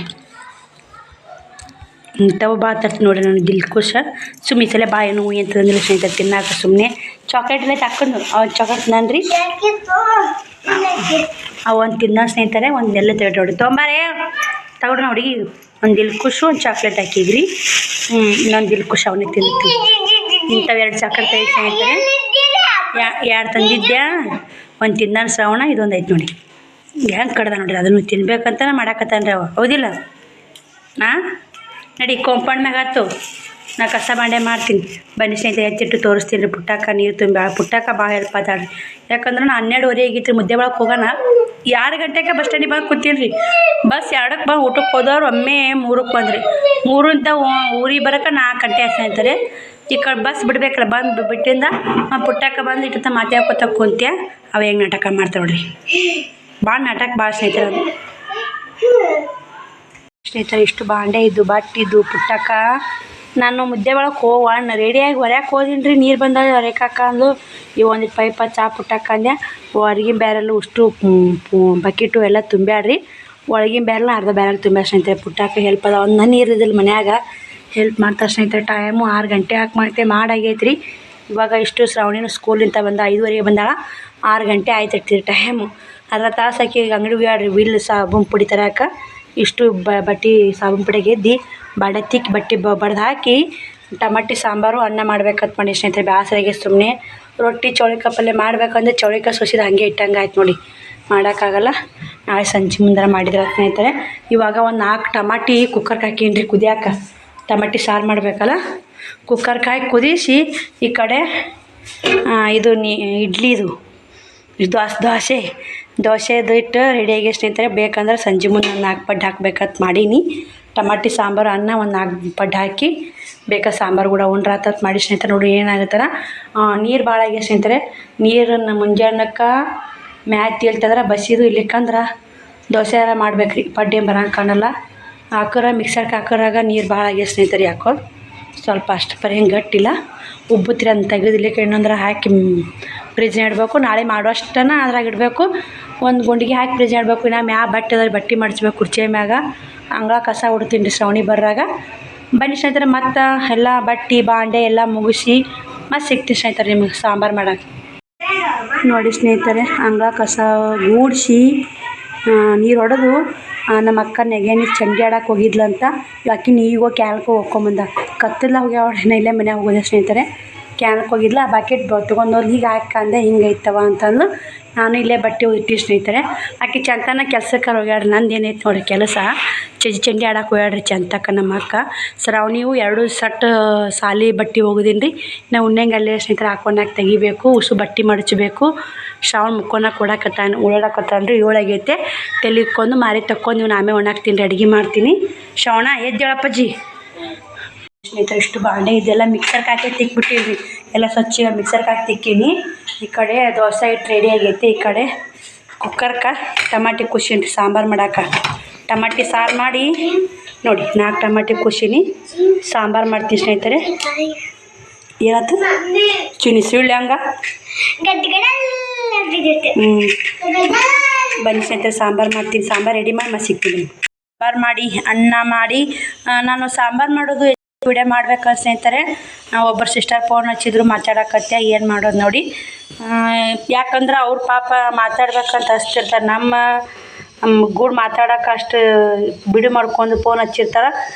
ಇಂಥವು ಭಾಳ ತರ್ತಿ ನೋಡಿ ನಾನು ದಿಲ್ಕುಶ. ಸುಮ್ಮನೆ ಸಲ ಬಾಯಿ ನೋವು ಅಂತಂದಿಲ್ಲ ಸ್ನೇಹಿತರೆ ತಿನ್ನಾಕ. ಸುಮ್ಮನೆ ಚಾಕ್ಲೇಟ್ ಎಲ್ಲ ಹಾಕೊಂಡು ಅವ್ನು ಚಾಕ್ಲೇಟ್ ನಾನ್ರಿ ಅವು ಒಂದು ತಿನ್ನ ಸ್ನೇಹಿತರೆ. ಒಂದು ಎಲ್ಲ ನೋಡಿ ತೊಂಬಾರೇ ತಗೊಡ್ರಿ ನೋಡಿ. ಒಂದು ದಿಲ್ಕುಶು ಒಂದು ಚಾಕ್ಲೇಟ್ ಹಾಕಿದ್ರಿ. ಇನ್ನೊಂದು ದಿಲ್ಕುಶ್ ಅವನೇ ತಿಂತು. ಇಂಥವು 2 ಚಾಕ್ಲೇಟ್ ಐತೆ ಸ್ನೇಹಿತರೆ. 2 ತಂದಿದ್ದೆ. ಒಂದು ತಿಂದಾನ ಶ್ರಾವಣ, ಇದೊಂದು ಐತೆ ನೋಡಿ. ಹೆಂಗೆ ಕಡ್ದ ನೋಡ್ರಿ, ಅದನ್ನು ತಿನ್ಬೇಕಂತ ಮಾಡಾಕತ್ತಾನ್ರಿ ಅವ. ಹೌದಿಲ್ಲ? ನಡಿ ಕಾಂಪೌಂಡ್ ಮ್ಯಾಗ ಹತ್ತು, ನಾ ಕಸ ಬಾಂಡೆ ಮಾಡ್ತೀನಿ. ಬನ್ನಿ ಸ್ನೇಹಿತರೆ, ಎತ್ತಿಟ್ಟು ತೋರಿಸ್ತೀನಿ ರೀ. ಪುಟ್ಟಕ್ಕ ನೀರು ತುಂಬಿ ಪುಟ್ಟಕ್ಕ ಭಾಳ ಹೆಲ್ಪ್ ಆತಾಳ್ರಿ. ಯಾಕಂದ್ರೆ ನಾನು 12:30 ಆಗಿತ್ತು ರೀ. ಮುದ್ದೆ ಒಳಗೆ ಹೋಗೋಣ 2 ಗಂಟೆಗೆ ಬಸ್ ಸ್ಟ್ಯಾಂಡಿಗೆ ಬಂದು ಕೂತೀನಿ ರೀ. ಬಸ್ 2ಕ್ಕೆ ಬಂದು ಊಟಕ್ಕೆ ಹೋದವ್ರು ಒಮ್ಮೆ 3ಕ್ಕೆ ಬಂದ್ರಿ. 3ರಿಂದ ಊರಿಗೆ ಬರೋಕೆ 4 ಗಂಟೆ ಆಯ್ತು ಸ್ನೇಹಿತರೆ. ಈ ಕಡೆ ಬಸ್ ಬಿಡ್ಬೇಕಲ್ಲ, ಬಂದು ಬಿಟ್ಟಿಂದ ಪುಟ್ಟಕ್ಕ ಬಂದು ಇಟ್ಟು ಮಾತಾಡ್ಕೊತ ಕುಂತೆ. ಅವ ಹೆಂಗೆ ನಾಟಕ ಮಾಡ್ತಾವೆ ನೋಡ್ರಿ. ಭಾಳ ನಾಟಕ ಭಾಳ ಸ್ನೇಹಿತರೆ. ಅದು ಸ್ನೇಹಿತರೆ ಇಷ್ಟು ಬಾಂಡೆ ಇದ್ದು ಬಟ್ಟಿದ್ದು ಪುಟ್ಟಕ್ಕ. ನಾನು ಮುದ್ದೆ ಒಳಗೆ ಹೋಗೋಣ ರೆಡಿಯಾಗಿ ಹೊರ್ಯಾಕೆ ಹೋದೀನಿ ರೀ. ನೀರು ಬಂದಾಗ ಹೊರಕಾಕ ಅಂದು ಇವು ಒಂದು ಪೈಪ ಚಾ ಪುಟ್ಟಕ್ಕ ಅಂದೆ. ಹೊರಗಿನ ಬ್ಯಾರೆಲ್ಲ ಅಷ್ಟು ಬಕೆಟು ಎಲ್ಲ ತುಂಬ್ಯಾಡ್ರಿ. ಒಳಗಿನ ಬ್ಯಾರೆಲ್ಲ ಅರ್ಧ ಬ್ಯಾರೆಲ್ ತುಂಬ್ಯಾರ ಸ್ನೇಹಿತರೆ. ಪುಟ್ಟಕ್ಕ ಹೆಲ್ಪ್ ಅದ. ಒಂದು ನೀರು ಇದಿಲ್ಲ ಮನ್ಯಾಗ, ಹೆಲ್ಪ್ ಮಾಡ್ತಾರೆ ಸ್ನೇಹಿತರೆ. ಟೈಮು 6 ಗಂಟೆ ಹಾಕಿ ಮಾಡ್ತೇವೆ, ಮಾಡಾಗೈತೆ ರೀ. ಇವಾಗ ಇಷ್ಟು ಶ್ರಾವಣಿನ ಸ್ಕೂಲಿಂದ ಬಂದ 5:30ಗೆ ಬಂದಾಳ. 6 ಗಂಟೆ ಆಯ್ತೈತಿ ಟೈಮು. ಅರ್ಧ ತಾಸು ಹಾಕಿ ಅಂಗಡಿ ಹೋಗ್ಯಾಡ್ರಿ ವಿಲ್ ಸಾಬೂನು ಪುಡಿ ತರಾಕ. ಇಷ್ಟು ಬಟ್ಟೆ ಸಾಬೂನು ಪುಡಿಗೆ ಎದ್ದು ಬಾಡೆ ತಿಕ್ಕಿ ಬಟ್ಟೆ ಬಡ್ದು ಹಾಕಿ ಟಮಾಟಿ ಸಾಂಬಾರು ಅನ್ನ ಮಾಡ್ಬೇಕಂತ ಮಾಡಿ ಸ್ನೇಹಿತರೆ. ಬೇಸರಾಗೆ ಸುಮ್ಮನೆ ರೊಟ್ಟಿ ಚೌಳಿಕಾಯಿ ಪಲ್ಯ ಮಾಡ್ಬೇಕಂದ್ರೆ ಚೌಳಿಕಾಯಿ ಸೊಸಿದ ಹಾಗೆ ಇಟ್ಟಂಗೆ ಆಯ್ತು ನೋಡಿ. ಮಾಡೋಕ್ಕಾಗಲ್ಲ, ನಾಳೆ ಸಂಜೆ ಮುಂದೆ ಮಾಡಿದ್ರೆ ಸ್ನೇಹಿತರೆ. ಇವಾಗ ಒಂದು 4 ಟಮಾಟಿ ಕುಕ್ಕರ್ಗೆ ಹಾಕೀನಿ ರೀ ಕುದಿಯಾಕ. ಟಮಾಟಿ ಸಾರು ಮಾಡಬೇಕಲ್ಲ, ಕುಕ್ಕರ್ಗೆ ಹಾಕಿ ಕುದಿಸಿ ಈ ಕಡೆ ಇದು ಇಡ್ಲಿದು ದೋಸೆದು ಇಟ್ಟು ರೆಡಿಯಾಗಿ ಸ್ನೇಹಿತರೆ. ಬೇಕಂದ್ರೆ ಸಂಜೆ ಮುಂದೆ 4 ಪಡ್ಡು ಹಾಕ್ಬೇಕಂತ ಮಾಡೀನಿ. ಟಮಾಟಿ ಸಾಂಬಾರು ಅನ್ನ ಒಂದು 4 ಪಡ್ಡು ಹಾಕಿ ಬೇಕಾದ ಸಾಂಬಾರು ಕೂಡ ಉಂಡ್ರಾತತ್ ಮಾಡಿ ಸ್ನೇಹಿತರೆ. ನೋಡಿ ಏನಾಗುತ್ತಲ್ಲ, ನೀರು ಭಾಳ ಆಗಿ ಸ್ನೇಹಿತರೆ. ನೀರನ್ನು ಮುಂಜಾನಕ್ಕೆ ಮ್ಯಾಚ್ ತೇಳ್ತಂದ್ರೆ ಬಸಿದು ಇಲ್ಲಿಕ್ಕಂದ್ರೆ ದೋಸೆ ಎಲ್ಲ ಮಾಡ್ಬೇಕು ರೀ. ಪಡ್ಡು ಏನು ಬರೋಂಗೆ ಕಾಣಲ್ಲ. ಹಾಕೋರ ಮಿಕ್ಸರ್ಗೆ ಹಾಕೋರಾಗ ನೀರು ಭಾಳ ಆಗ್ಯ ಸ್ನೇಹಿತರೆ. ಯಾಕೋ ಸ್ವಲ್ಪ ಅಷ್ಟು ಪರಿ ಹಿಂಗೆ ಗಟ್ಟಿಲ್ಲ, ಉಬ್ಬುತ್ತೀರ ಅಂತ ತೆಗೆದಿಲ್ಲಿಕ್ಕೆ ಇನ್ನೊಂದ್ರೆ ಹಾಕಿ ಫ್ರಿಜ್ನ ಇಡಬೇಕು. ನಾಳೆ ಮಾಡೋಷ್ಟನ ಅದ್ರಾಗ ಇಡಬೇಕು. ಒಂದು ಗುಂಡಿಗೆ ಹಾಕಿ ಫ್ರಿಜ್ನ ಇಡಬೇಕು. ಇನ್ನು ಬಟ್ಟೆ ಮಡಚ್ಬೇಕು ಕುರ್ಚಿ ಮ್ಯಾಗ. ಅಂಗಳ ಕಸ ಉಡ್ತೀನಿ ರೀ ಶ್ರಾವಣಿ ಬರ್ರಾಗ. ಬನ್ನಿ ಸ್ನೇಹಿತರೆ, ಮತ್ತು ಎಲ್ಲ ಬಟ್ಟೆ ಬಾಂಡೆ ಎಲ್ಲ ಮುಗಿಸಿ ಮತ್ತು ಸಿಗ್ತೀನಿ ಸ್ನೇಹಿತರೆ ನಿಮಗೆ ಸಾಂಬಾರು ಮಾಡೋಕೆ. ನೋಡಿ ಸ್ನೇಹಿತರೆ, ಅಂಗಳ ಕಸ ಗೂಡಿಸಿ ನೀರು ಹೊಡೆದು ನಮ್ಮ ಅಕ್ಕ ನೆಗೆನಿ ಚಂಡಿ ಆಡಕ್ಕೆ ಹೋಗಿದ್ಲಂತ. ಆಕಿನ ಈಗ ಕ್ಯಾನ್ಗೆ ಹೋಗ್ಕೊಂಬಂದ. ಕತ್ತಲ್ಲ ಹೋಗ್ಯಾವ ಇಲ್ಲೇ ಮನ್ಯಾಗ ಹೋಗೋದೆ ಸ್ನೇಹಿತರೆ. ಕ್ಯಾನ್ಗೆ ಹೋಗಿದ್ಲ. ಆ ಬಕೆಟ್ ತೊಗೊಂಡೋಗಿ ಹೀಗೆ ಹಾಕಂದೆ ಹಿಂಗೆ ಐತವ ಅಂತಂದು ನಾನು ಇಲ್ಲೇ ಬಟ್ಟೆ ಇಟ್ಟು ಸ್ನೇಹಿತರೆ. ಆಕೆ ಚಂತನ ಕೆಲ್ಸಕ್ಕೆ ಹೋಗ್ಯಾಡ್ರಿ. ನಂದು ಏನೈತೆ ನೋಡಿರಿ ಕೆಲಸ. ಚಂಡಿ ಆಡಕ್ಕೆ ಹೋಗ್ಯಾಡ್ರಿ ಚಂತಕ್ಕ ನಮ್ಮ ಅಕ್ಕ. ಶ್ರಾವಣಿವು 2 ಸಟ್ ಸಾಲಿ ಬಟ್ಟೆ ಹೋಗೋದೀನಿ ರೀ. ನಾವು ಉಣ್ಣಂಗೆ ಅಲ್ಲೇ ಸ್ನೇಹಿತರೆ ಹಾಕೊಂಡಾಗ ತೆಗಿಬೇಕು. ಉಸು ಬಟ್ಟೆ ಮಡಚಬೇಕು. ಶ್ರಾವಣ ಮುಕ್ಕೋನಾಗ ಓಡಾಡಕತ್ತಾನ ರೀ. 7 ಆಗೈತೆ. ತಲೆ ಇಕ್ಕೊಂಡು ಮಾರಿ ತಕ್ಕೊಂಡು ಇವ್ನು ಆಮೇಲೆ ಒಣಾಕ್ತೀನಿ ರೀ. ಅಡುಗೆ ಮಾಡ್ತೀನಿ. ಶ್ರಾವಣ ಎದ್ದೇಳಪ್ಪಜ್ಜಿ. ಸ್ನೇಹಿತರೆ ಇಷ್ಟು ಬಾಂಡೆ ಇದೆಲ್ಲ ಮಿಕ್ಸರ್ಗೆ ಹಾಕಿ ತಿಕ್ಬಿಟ್ಟಿರಿ. ಎಲ್ಲ ಸ್ವಚ್ಛ ಮಿಕ್ಸರ್ಗೆ ಹಾಕಿ ತಿಕ್ಕೀನಿ. ಈ ಕಡೆ ದೋಸೆ ಇಟ್ಟು ರೆಡಿ ಆಗೈತೆ. ಈ ಕಡೆ ಕುಕ್ಕರ್ಗೆ ಟಮಾಟಿ ಕುಸೀನಿ ಸಾಂಬಾರು ಮಾಡೋಕೆ. ಟಮಾಟಿ ಸಾರು ಮಾಡಿ ನೋಡಿ 4 ಟಮಾಟಿ ಕುಸೀನಿ ಸಾಂಬಾರು ಮಾಡ್ತೀನಿ ಸ್ನೇಹಿತರೆ. ಏನಾಯ್ತು ಚಿನಿ ಸುಳ್ಳು ಹಂಗ ಬನ್ನಿ ಸ್ನೇಹಿತರೆ, ಸಾಂಬಾರು ಮಾಡ್ತೀನಿ. ಸಾಂಬಾರು ರೆಡಿ ಮಾಡಿ ಮತ್ತೆ ಸಿಗ್ತೀನಿ. ಸಾಂಬಾರು ಮಾಡಿ ಅನ್ನ ಮಾಡಿ ನಾನು ಸಾಂಬಾರು ಮಾಡೋದು ವಿಡಿಯೋ ಮಾಡ್ಬೇಕು ಸ್ನೇಹಿತರೆ. ಒಬ್ಬರು ಸಿಸ್ಟರ್ ಫೋನ್ ಹಚ್ಚಿದ್ರು ಮಾತಾಡಕತ್ತೆ. ಏನು ಮಾಡೋದು ನೋಡಿ. ಯಾಕಂದ್ರೆ ಅವ್ರ ಪಾಪ ಮಾತಾಡ್ಬೇಕಂತ ಹಚ್ತಿರ್ತಾರೆ. ನಮ್ಮ ಗೂಡು ಮಾತಾಡೋಕೆ ಅಷ್ಟು ಬಿಡು ಮಾಡ್ಕೊಂಡು ಫೋನ್ ಹಚ್ಚಿರ್ತಾರೆ.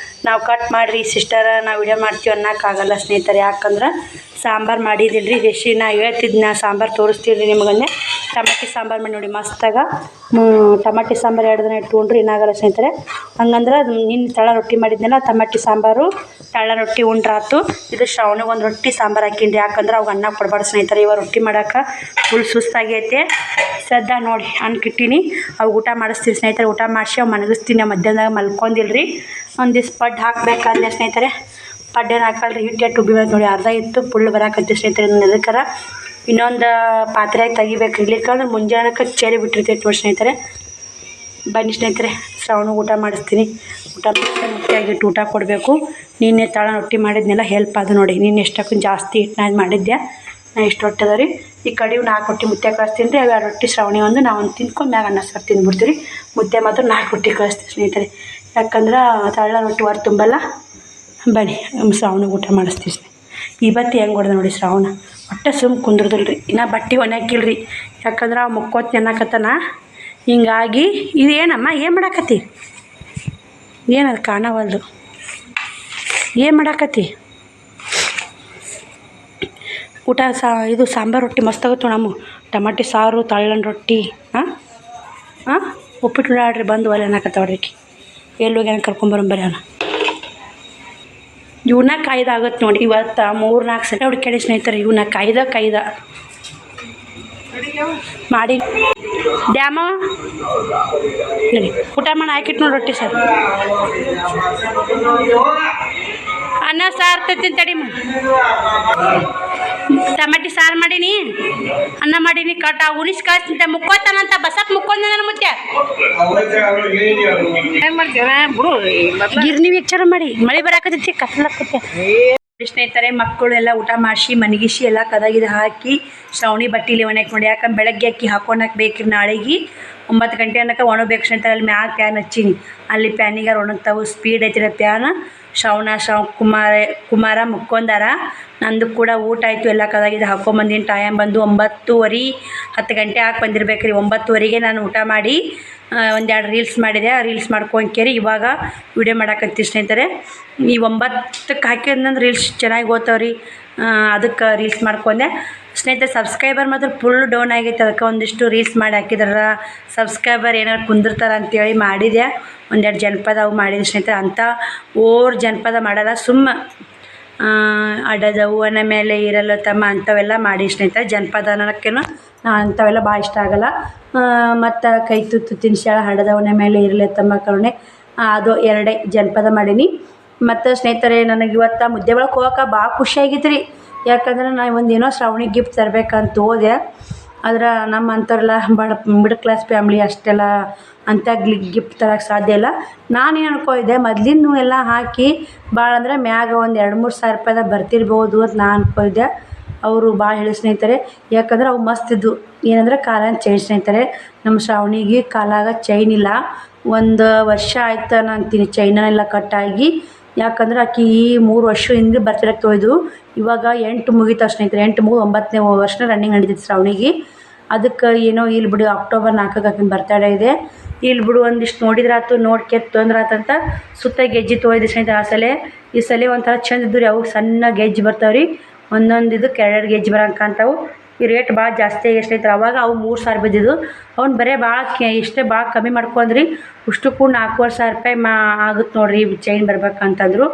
ನಾವು ಕಟ್ ಮಾಡಿರಿ ಸಿಸ್ಟರ ನಾವು ವಿಡಿಯೋ ಮಾಡ್ತೀವಿ ಅನ್ನೋಕ್ಕಾಗಲ್ಲ ಸ್ನೇಹಿತರೆ. ಯಾಕಂದ್ರೆ ಸಾಂಬಾರು ಮಾಡಿದಿಲ್ಲ ರೀ. ನಾ ಹೇಳ್ತಿದ್ನ ಸಾಂಬಾರು ತೋರಿಸ್ತೀರಿ ನಿಮಗನ್ನೇ. ಟಮಾಟಿ ಸಾಂಬಾರು ಮಾಡಿ ನೋಡಿ ಮಸ್ತಾಗ. ಟಮಾಟಿ ಸಾಂಬಾರು 2 ದಿನ ಇಟ್ಕೊಂಡ್ರಿ ಏನಾಗಲ್ಲ ಸ್ನೇಹಿತರೆ. ಹಂಗಂದ್ರೆ ನಿನ್ನ ತಳ ರೊಟ್ಟಿ ಮಾಡಿದ್ನಲ್ಲ ಟಮಾಟಿ ಸಾಂಬಾರು ತಳ ರೊಟ್ಟಿ ಉಂಡ್ರಾತು. ಇದು ಶ್ರಾವಣಿಗೆ ಒಂದು ರೊಟ್ಟಿ ಸಾಂಬಾರು ಹಾಕಿನ್ರಿ. ಯಾಕಂದ್ರೆ ಅವಾಗ ಅನ್ನ ಕೊಡಬಾರ್ದು ಸ್ನೇಹಿತರೆ. ಇವಾಗ ರೊಟ್ಟಿ ಮಾಡೋಕೆ ಫುಲ್ ಸುಸ್ತಾಗೈತೆ. ಸದ್ದ ನೋಡಿ ಅನ್ಕಿಟ್ಟಿನಿ. ಅವು ಊಟ ಮಾಡಿಸ್ತೀನಿ ಸ್ನೇಹಿತರೆ. ಊಟ ಮಾಡಿಸಿ ಅವು ಮಲಗಿಸ್ತೀನಿ. ಮಧ್ಯಾಹ್ನದಾಗ ಮಲ್ಕೊಂಡಿಲ್ರಿ. ಒಂದಿಷ್ಟು ಪಡ್ಡು ಹಾಕ್ಬೇಕಂದ್ರೆ ಸ್ನೇಹಿತರೆ. ಪಡ್ಡೇನು ಹಾಕಲ್ರಿ ಹಿಟ್ಟು ಎಷ್ಟು ಉಬ್ಬಿ ನೋಡಿ ಅರ್ಧ ಇತ್ತು ಫುಲ್ ಬರಾಕತ್ತಿ ಸ್ನೇಹಿತರೆ ಎದಕ್ಕರ ಇನ್ನೊಂದು ಪಾತ್ರೆಯಾಗಿ ತೆಗಿಬೇಕು ಇರ್ಲಿಕ್ಕಂದ್ರೆ ಮುಂಜಾನಕ್ಕೆ ಚೇರಿ ಬಿಟ್ಟಿರ್ತೈತೆ ನೋಡಿ ಸ್ನೇಹಿತರೆ. ಬನ್ನಿ ಸ್ನೇಹಿತರೆ ಶ್ರಾವಣ ಊಟ ಮಾಡಿಸ್ತೀನಿ. ಊಟ ಮಾಡಿಸಿ ಮುಖ್ಯವಾಗಿಟ್ಟು ಊಟ ಕೊಡಬೇಕು. ನಿನ್ನೆ ತಳ ರೊಟ್ಟಿ ಮಾಡಿದ್ನೆಲ್ಲ ಹೆಲ್ಪ್ ಅದು ನೋಡಿ. ನೀನು ಎಷ್ಟಕ್ಕೂ ಜಾಸ್ತಿ ಹಿಟ್ಟು ಮಾಡಿದ್ದೆ. ನಾ ಇಷ್ಟು ರೊಟ್ಟಿ ಅದ ರೀ ಈ ಕಡೆಯು 4 ರೊಟ್ಟಿ ಮುದ್ದೆ ಕಳಿಸ್ತೀನಿ ರೀ. ಅವು 2 ರೊಟ್ಟಿ ಶ್ರಾವಣಿ ಒಂದು ನಾವು ಒಂದು ತಿನ್ಕೊಂಡು ಮ್ಯಾಗ ಅನ್ನ ಸಾರು ತಿಂದ್ಬಿಡ್ತೀವಿ. ಮುದ್ದೆ ಮಾತ್ರ 4 ರೊಟ್ಟಿ ಕಳಿಸ್ತೀವಿ ಸ್ನೇಹಿತರೆ. ಯಾಕಂದ್ರೆ ತಳ ರೊಟ್ಟಿ ಹೊರ ತುಂಬಲ್ಲ. ಬನ್ನಿ ಶ್ರಾವಣಿಗೆ ಊಟ ಮಾಡಿಸ್ತೀವಿ. ಇವತ್ತು ಹೆಂಗೆ ಹೊಡೆದ ನೋಡಿ ಶ್ರಾವಣ ಒಟ್ಟು ಸುಮ್ಮ ಕುಂದ್ರದಲ್ರಿ. ಇನ್ನು ಬಟ್ಟೆ ಒಣಗಿಲ್ರಿ ಯಾಕಂದ್ರೆ ಅವು ಮುಕ್ಕೋತ್ ನೆನ್ನಕತ್ತಾನ. ಹಿಂಗಾಗಿ ಇದು ಏನಮ್ಮ ಏನು ಮಾಡಾಕತ್ತಿ? ಏನದು ಕಾಣವಲ್ದು ಏನು ಮಾಡಾಕತ್ತಿ? ಊಟ ಇದು ಸಾಂಬಾರು ರೊಟ್ಟಿ ಮಸ್ತ್ ಆಗುತ್ತೆ ನಮ್ಮ ಟಮಾಟಿ ಸಾರು ತಳ್ಳನ ರೊಟ್ಟಿ. ಉಪ್ಪಿಟ್ಟು ಆಡ್ರಿ ಬಂದು ಒಲೆ ಅನ್ನಕತ್ತವ್ರಿ. ಎಲ್ಲಿ ಹೋಗಿ ಕರ್ಕೊಂಬರಂಬರಿ ಅಣ್ಣ. ಇವನ್ನ ಕಾಯ್ದಾಗತ್ತೆ ನೋಡಿ. ಇವತ್ತು 3-4 ಸಲ ಹುಡುಕ್ಯಾಡಿ ಸ್ನೇಹಿತರೆ. ಇವನ್ನ ಕಾಯ್ದ ಮಾಡಿ ಡ್ಯಾಮ ಊಟ ಮಾಡಿ ಹಾಕಿಟ್ಟು ನೋಡಿ ರೊಟ್ಟಿ ಸರ್. ಅನ್ನ ಸಾರು ತತ್ತೀನಿ ತಡಿ. ಟಮಾಟಿ ಸಾರು ಮಾಡೀನಿ, ಅನ್ನ ಮಾಡೀನಿ. ಕಟ್ ಉಣಿಸಿ ಕಳಿಸ್ತಿಂತ ಮುಕ್ಕೋತಾನಂತ ಬಸಪ್ ಮುಕ್ಕೊಂಡ ನನ್ನ ಮುತ್ತೆ ಗಿರ್ನಿ ವಿಚಾರ ಮಾಡಿ ಮಳೆ ಬರಾಕತ್ತೈತಿ ಕತ್ಲಾಕತ್ತೆ. ಸ್ನೇಹಿತರೆ ಮಕ್ಕಳು ಎಲ್ಲ ಊಟ ಮಾಡಿಸಿ ಮನಗಿಸಿ ಎಲ್ಲ ಕದಾಗಿದ ಹಾಕಿ ಶ್ರಾವಣಿ ಬಟ್ಟೆಲಿ ಒಣಕ್ಕೆ ನೋಡಿ. ಯಾಕಂದ್ರೆ ಬೆಳಗ್ಗೆ ಅಕ್ಕಿ ಹಾಕೊಂಡಾಕ ಬೇಕ್ರಿ ನಾಳೆಗೆ 9 ಗಂಟೆ ಅನ್ನಕ್ಕೆ ಒಣಬೇಕು ಸ್ನೇಹಿತರೆ. ಅಲ್ಲಿ ಮ್ಯಾಗ ಪ್ಯಾನ್ ಹಚ್ಚೀನಿ, ಅಲ್ಲಿ ಪ್ಯಾನಿಗಾರ ಒಣಗ್ತಾವು. ಸ್ಪೀಡ್ ಐತಿರ ಪ್ಯಾನ್. ಕುಮಾರ ಮುಕ್ಕೊಂಡಾರ. ನಂದು ಕೂಡ ಊಟ ಆಯಿತು ಎಲ್ಲ ಕದಾಗಿದ್ದು ಹಾಕೊಂಬಂದಿನಿ. ಟೈಮ್ ಬಂದು 9:30 10 ಗಂಟೆ ಹಾಕಿ ಬಂದಿರ್ಬೇಕ್ರಿ. 9:30ಗೆ ನಾನು ಊಟ ಮಾಡಿ 1-2 ರೀಲ್ಸ್ ಮಾಡಿದೆ. ರೀಲ್ಸ್ ಮಾಡ್ಕೊಂಕೇರಿ ಇವಾಗ ವಿಡಿಯೋ ಮಾಡಾಕತ್ತಿ ಸ್ನೇಹಿತರೆ. ಈ 9ಕ್ಕೆ ಹಾಕಿದ್ನಂದ್ರೆ ರೀಲ್ಸ್ ಚೆನ್ನಾಗಿ ಓದ್ತಾವ್ರಿ. ಅದಕ್ಕೆ ರೀಲ್ಸ್ ಮಾಡ್ಕೊಂಡೆ ಸ್ನೇಹಿತರೆ. ಸಬ್ಸ್ಕ್ರೈಬರ್ ಮಾತ್ರ ಫುಲ್ ಡೌನ್ ಆಗೈತೆ. ಅದಕ್ಕೆ ಒಂದಿಷ್ಟು ರೀಲ್ಸ್ ಮಾಡಿ ಹಾಕಿದಾರ. ಸಬ್ಸ್ಕ್ರೈಬರ್ ಏನಾರು ಕುಂದಿರ್ತಾರೆ ಅಂತೇಳಿ ಮಾಡಿದೆ. 1-2 ಜನಪದ ಅವು ಮಾಡಿದೆ ಸ್ನೇಹಿತರೆ. ಅಂಥ ಜನಪದ ಮಾಡಲ್ಲ, ಸುಮ್ಮ ಅಡದ ಹೂವನ ಮೇಲೆ ಇರಲ್ಲ ತಮ್ಮ ಅಂಥವೆಲ್ಲ ಮಾಡಿ ಸ್ನೇಹಿತರೆ. ಜನಪದ ಅನ್ನೋಕ್ಕೇನು ಅಂಥವೆಲ್ಲ ಭಾಳ ಇಷ್ಟ ಆಗಲ್ಲ. ಮತ್ತು ಕೈ ತುತ್ತು ತಿನ್ಸ್ಯಾಳ ಹಡದವನ ಮೇಲೆ ಇರಲಿ ತಮ್ಮ ಕರುಣೆ, ಅದು 2 ಜನಪದ ಮಾಡೀನಿ. ಮತ್ತು ಸ್ನೇಹಿತರೆ ನನಗೆ ಇವತ್ತು ಮುದ್ದೆ ಒಳಗೆ ಹೋಗೋಕೆ ಭಾಳ ಖುಷಿಯಾಗಿತ್ತು ರೀ. ಯಾಕಂದ್ರೆ ನಾನು ಒಂದೇನೋ ಶ್ರಾವಣಿ ಗಿಫ್ಟ್ ತರಬೇಕಂತ ಹೋದೆ. ಆದ್ರೆ ನಮ್ಮ ಅಂಥವ್ರೆಲ್ಲ ಮಿಡಲ್ ಕ್ಲಾಸ್ ಫ್ಯಾಮ್ಲಿ ಅಷ್ಟೆಲ್ಲ ಅಂಥ ಗಿಫ್ಟ್ ತರೋಕ್ಕೆ ಸಾಧ್ಯ ಇಲ್ಲ. ನಾನೇನು ಅನ್ಕೊಂಡಿದ್ದೆ ಮೊದಲಿನ ಎಲ್ಲ ಹಾಕಿ ಭಾಳ ಅಂದರೆ ಮ್ಯಾಗ ಒಂದು 2-3 ಸಾವಿರ ರೂಪಾಯಿದಾಗ ಬರ್ತಿರ್ಬೋದು ಅಂತ ನಾನು ಅನ್ಕೊಂಡಿದ್ದೆ. ಅವರು ಭಾಳ ಹೇಳಿ ಸ್ನೇಹಿತರೆ. ಯಾಕಂದ್ರೆ ಅವು ಮಸ್ತ್ ಇದ್ದು. ಏನಂದ್ರೆ ಕಾಲನ ಚೈನ್ ಸ್ನೇಹಿತರೆ. ನಮ್ಮ ಶ್ರಾವಣಿಗೆ ಕಾಲಾಗ ಚೈನ್ ಇಲ್ಲ. 1 ವರ್ಷ ಆಯ್ತು ನಾನು ಅಂತೀನಿ ಚೈನೆಲ್ಲ ಕಟ್ಟಾಗಿ. ಯಾಕಂದ್ರೆ ಆಕಿ 3 ವರ್ಷ ಹಿಂದೆ ಬರ್ತಡೇಗೆ ತೊಯ್ದು ಇವಾಗ 8 ಮುಗಿತಾವೆ ಸ್ನೇಹಿತರೆ. 8 ಮುಗಿದು 9ನೇ ವರ್ಷ ರನ್ನಿಂಗ್ ನಡೀತೈತೆ ಶ್ರಾವಣಿಗೆ. ಅದಕ್ಕೆ ಏನೋ ಇಲ್ಲಿ ಬಿಡು ಅಕ್ಟೋಬರ್ 4ಕ್ಕೆ ಆಕಿನ ಬರ್ತಡೇ ಇದೆ. ಇಲ್ಲಿ ಬಿಡು ಒಂದಿಷ್ಟು ನೋಡಿದ್ರಾತು ನೋಡ್ಕೆ ತೊಂದ್ರಾತಂತ ಸುತ್ತ ಗೆಜ್ಜೆ ತೊಯ್ದು ಸ್ನೇಹಿತರೆ. ಈ ಸಲ ಒಂಥರ ಚಂದ ಇದ್ದು ರೀ. ಅವು ಸಣ್ಣ ಗೆಜ್ಜೆ ಬರ್ತಾವೆ ರೀ. ಒಂದೊಂದು ಇದಕ್ಕೆ 2 ಗೆಜ್ಜೆ ಬರೋಂಗೆ ಕಾಣ್ತಾವೆ. ಈ ರೇಟ್ ಭಾಳ ಜಾಸ್ತಿ ಆಗಿ ಸ್ನೇಹಿತರೆ. ಅವಾಗ ಅವು 3,000 ಬಿದ್ದಿದ್ದು. ಅವ್ನು ಬರೀ ಭಾಳ ಇಷ್ಟೇ ಭಾಳ ಕಮ್ಮಿ ಮಾಡ್ಕೊಂಡ್ರಿ. ಅಷ್ಟಕ್ಕೂ 4,500 ರೂಪಾಯಿ ಆಗುತ್ತೆ ನೋಡಿರಿ ಚೈನ್ ಬರ್ಬೇಕಂತಂದರು.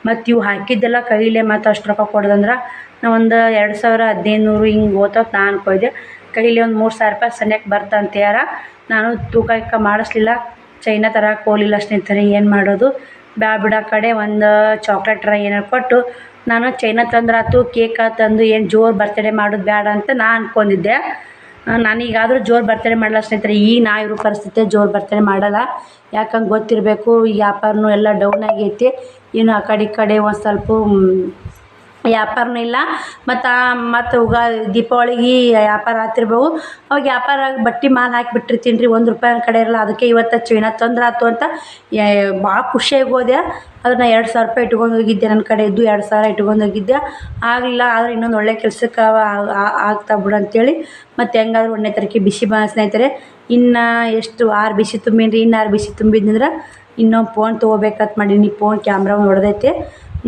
ಮತ್ತು ಇವು ಹಾಕಿದ್ದೆಲ್ಲ ಕೈಲೇ ಮತ್ತು ಅಷ್ಟು ರೊಕ್ಕ ಕೊಡೋದಂದ್ರೆ ನಾವು ಒಂದು 2,000 1,500 ಹಿಂಗೆ ಓದ್ತೋದು ನಾನು ಅನ್ಕೊಯ್ದೆ. ಕೈಲಿ ಒಂದು 3,000 ರೂಪಾಯಿ ಸನ್ಯಕ್ಕೆ ಬರ್ತಂತ್ಯಾರ. ನಾನು ತೂಕ ಮಾಡಿಸ್ಲಿಲ್ಲ, ಚೈನ ತರಕ್ಕೆ ಹೋಗಲಿಲ್ಲ ಸ್ನೇಹಿತರೆ. ಏನು ಮಾಡೋದು ಬಿಡ ಕಡೆ ಒಂದು ಚಾಕ್ಲೇಟ್ರ ಏನಾರು ಕೊಟ್ಟು ನಾನು ಚೈನ ತಂದ್ರಾತು ಕೇಕ ತಂದು ಏನು ಜೋರು ಬರ್ತಡೇ ಮಾಡೋದು ಬೇಡ ಅಂತ ನಾನು ಅಂದ್ಕೊಂಡಿದ್ದೆ. ನಾನೀಗಾದರೂ ಜೋರು ಬರ್ತಡೇ ಮಾಡಲ್ಲ ಸ್ನೇಹಿತರೆ. ಈಗ ನಾ ಇರೋ ಪರಿಸ್ಥಿತಿ ಜೋರು ಬರ್ತಡೇ ಮಾಡಲ್ಲ. ಯಾಕಂಗೆ ಗೊತ್ತಿರಬೇಕು ಈ ವ್ಯಾಪಾರನೂ ಎಲ್ಲ ಡೌನ್ ಆಗೈತಿ. ಇನ್ನು ಆ ಕಡೆ ಒಂದು ಸ್ವಲ್ಪ ವ್ಯಾಪಾರನೂ ಇಲ್ಲ. ಮತ್ತು ದೀಪಾವಳಿಗೆ ವ್ಯಾಪಾರ ಆಗ್ತಿರ್ಬೇಕು. ಅವಾಗ ವ್ಯಾಪಾರ ಬಟ್ಟೆ ಮಾಲ್ ಹಾಕಿಬಿಟ್ಟಿರ್ತೀನಿ ರೀ. 1 ರೂಪಾಯಿ ಕಡೆ ಇರಲ್ಲ. ಅದಕ್ಕೆ ಇವತ್ತು ಚೈನ ತೊಂದ್ರಾತು ಅಂತ ಭಾಳ ಖುಷಿಯಾಗಿ ಹೋದೆ. ಅದನ್ನು 2,000 ರೂಪಾಯಿ ಇಟ್ಕೊಂಡು ಹೋಗಿದ್ದೆ. ನನ್ನ ಕಡೆ ಇದ್ದು 2,000 ಇಟ್ಕೊಂಡು ಹೋಗಿದ್ದೆ. ಆಗಲಿಲ್ಲ. ಆದರೆ ಇನ್ನೊಂದು ಒಳ್ಳೆ ಕೆಲ್ಸಕ್ಕೆ ಆಗ್ತಾ ಬಿಡು ಅಂತೇಳಿ ಮತ್ತು ಹೆಂಗಾದ್ರೂ 1ನೇ ತಾರೀಕಿಗೆ ಬಿಸಿ ಸ್ನೇಹಿತರೆ. ಇನ್ನು ಎಷ್ಟು 6 ಬಿಸಿ ತುಂಬಿನಿ ರೀ. ಇನ್ನು 6 ಬಿಸಿ ತುಂಬಿದ್ನಂದ್ರೆ ಇನ್ನೊಂದು ಫೋನ್ ತೊಗೋಬೇಕಂತ ಮಾಡೀನಿ. ಫೋನ್ ಕ್ಯಾಮ್ರಾ ಹೊಡೆದೈತೆ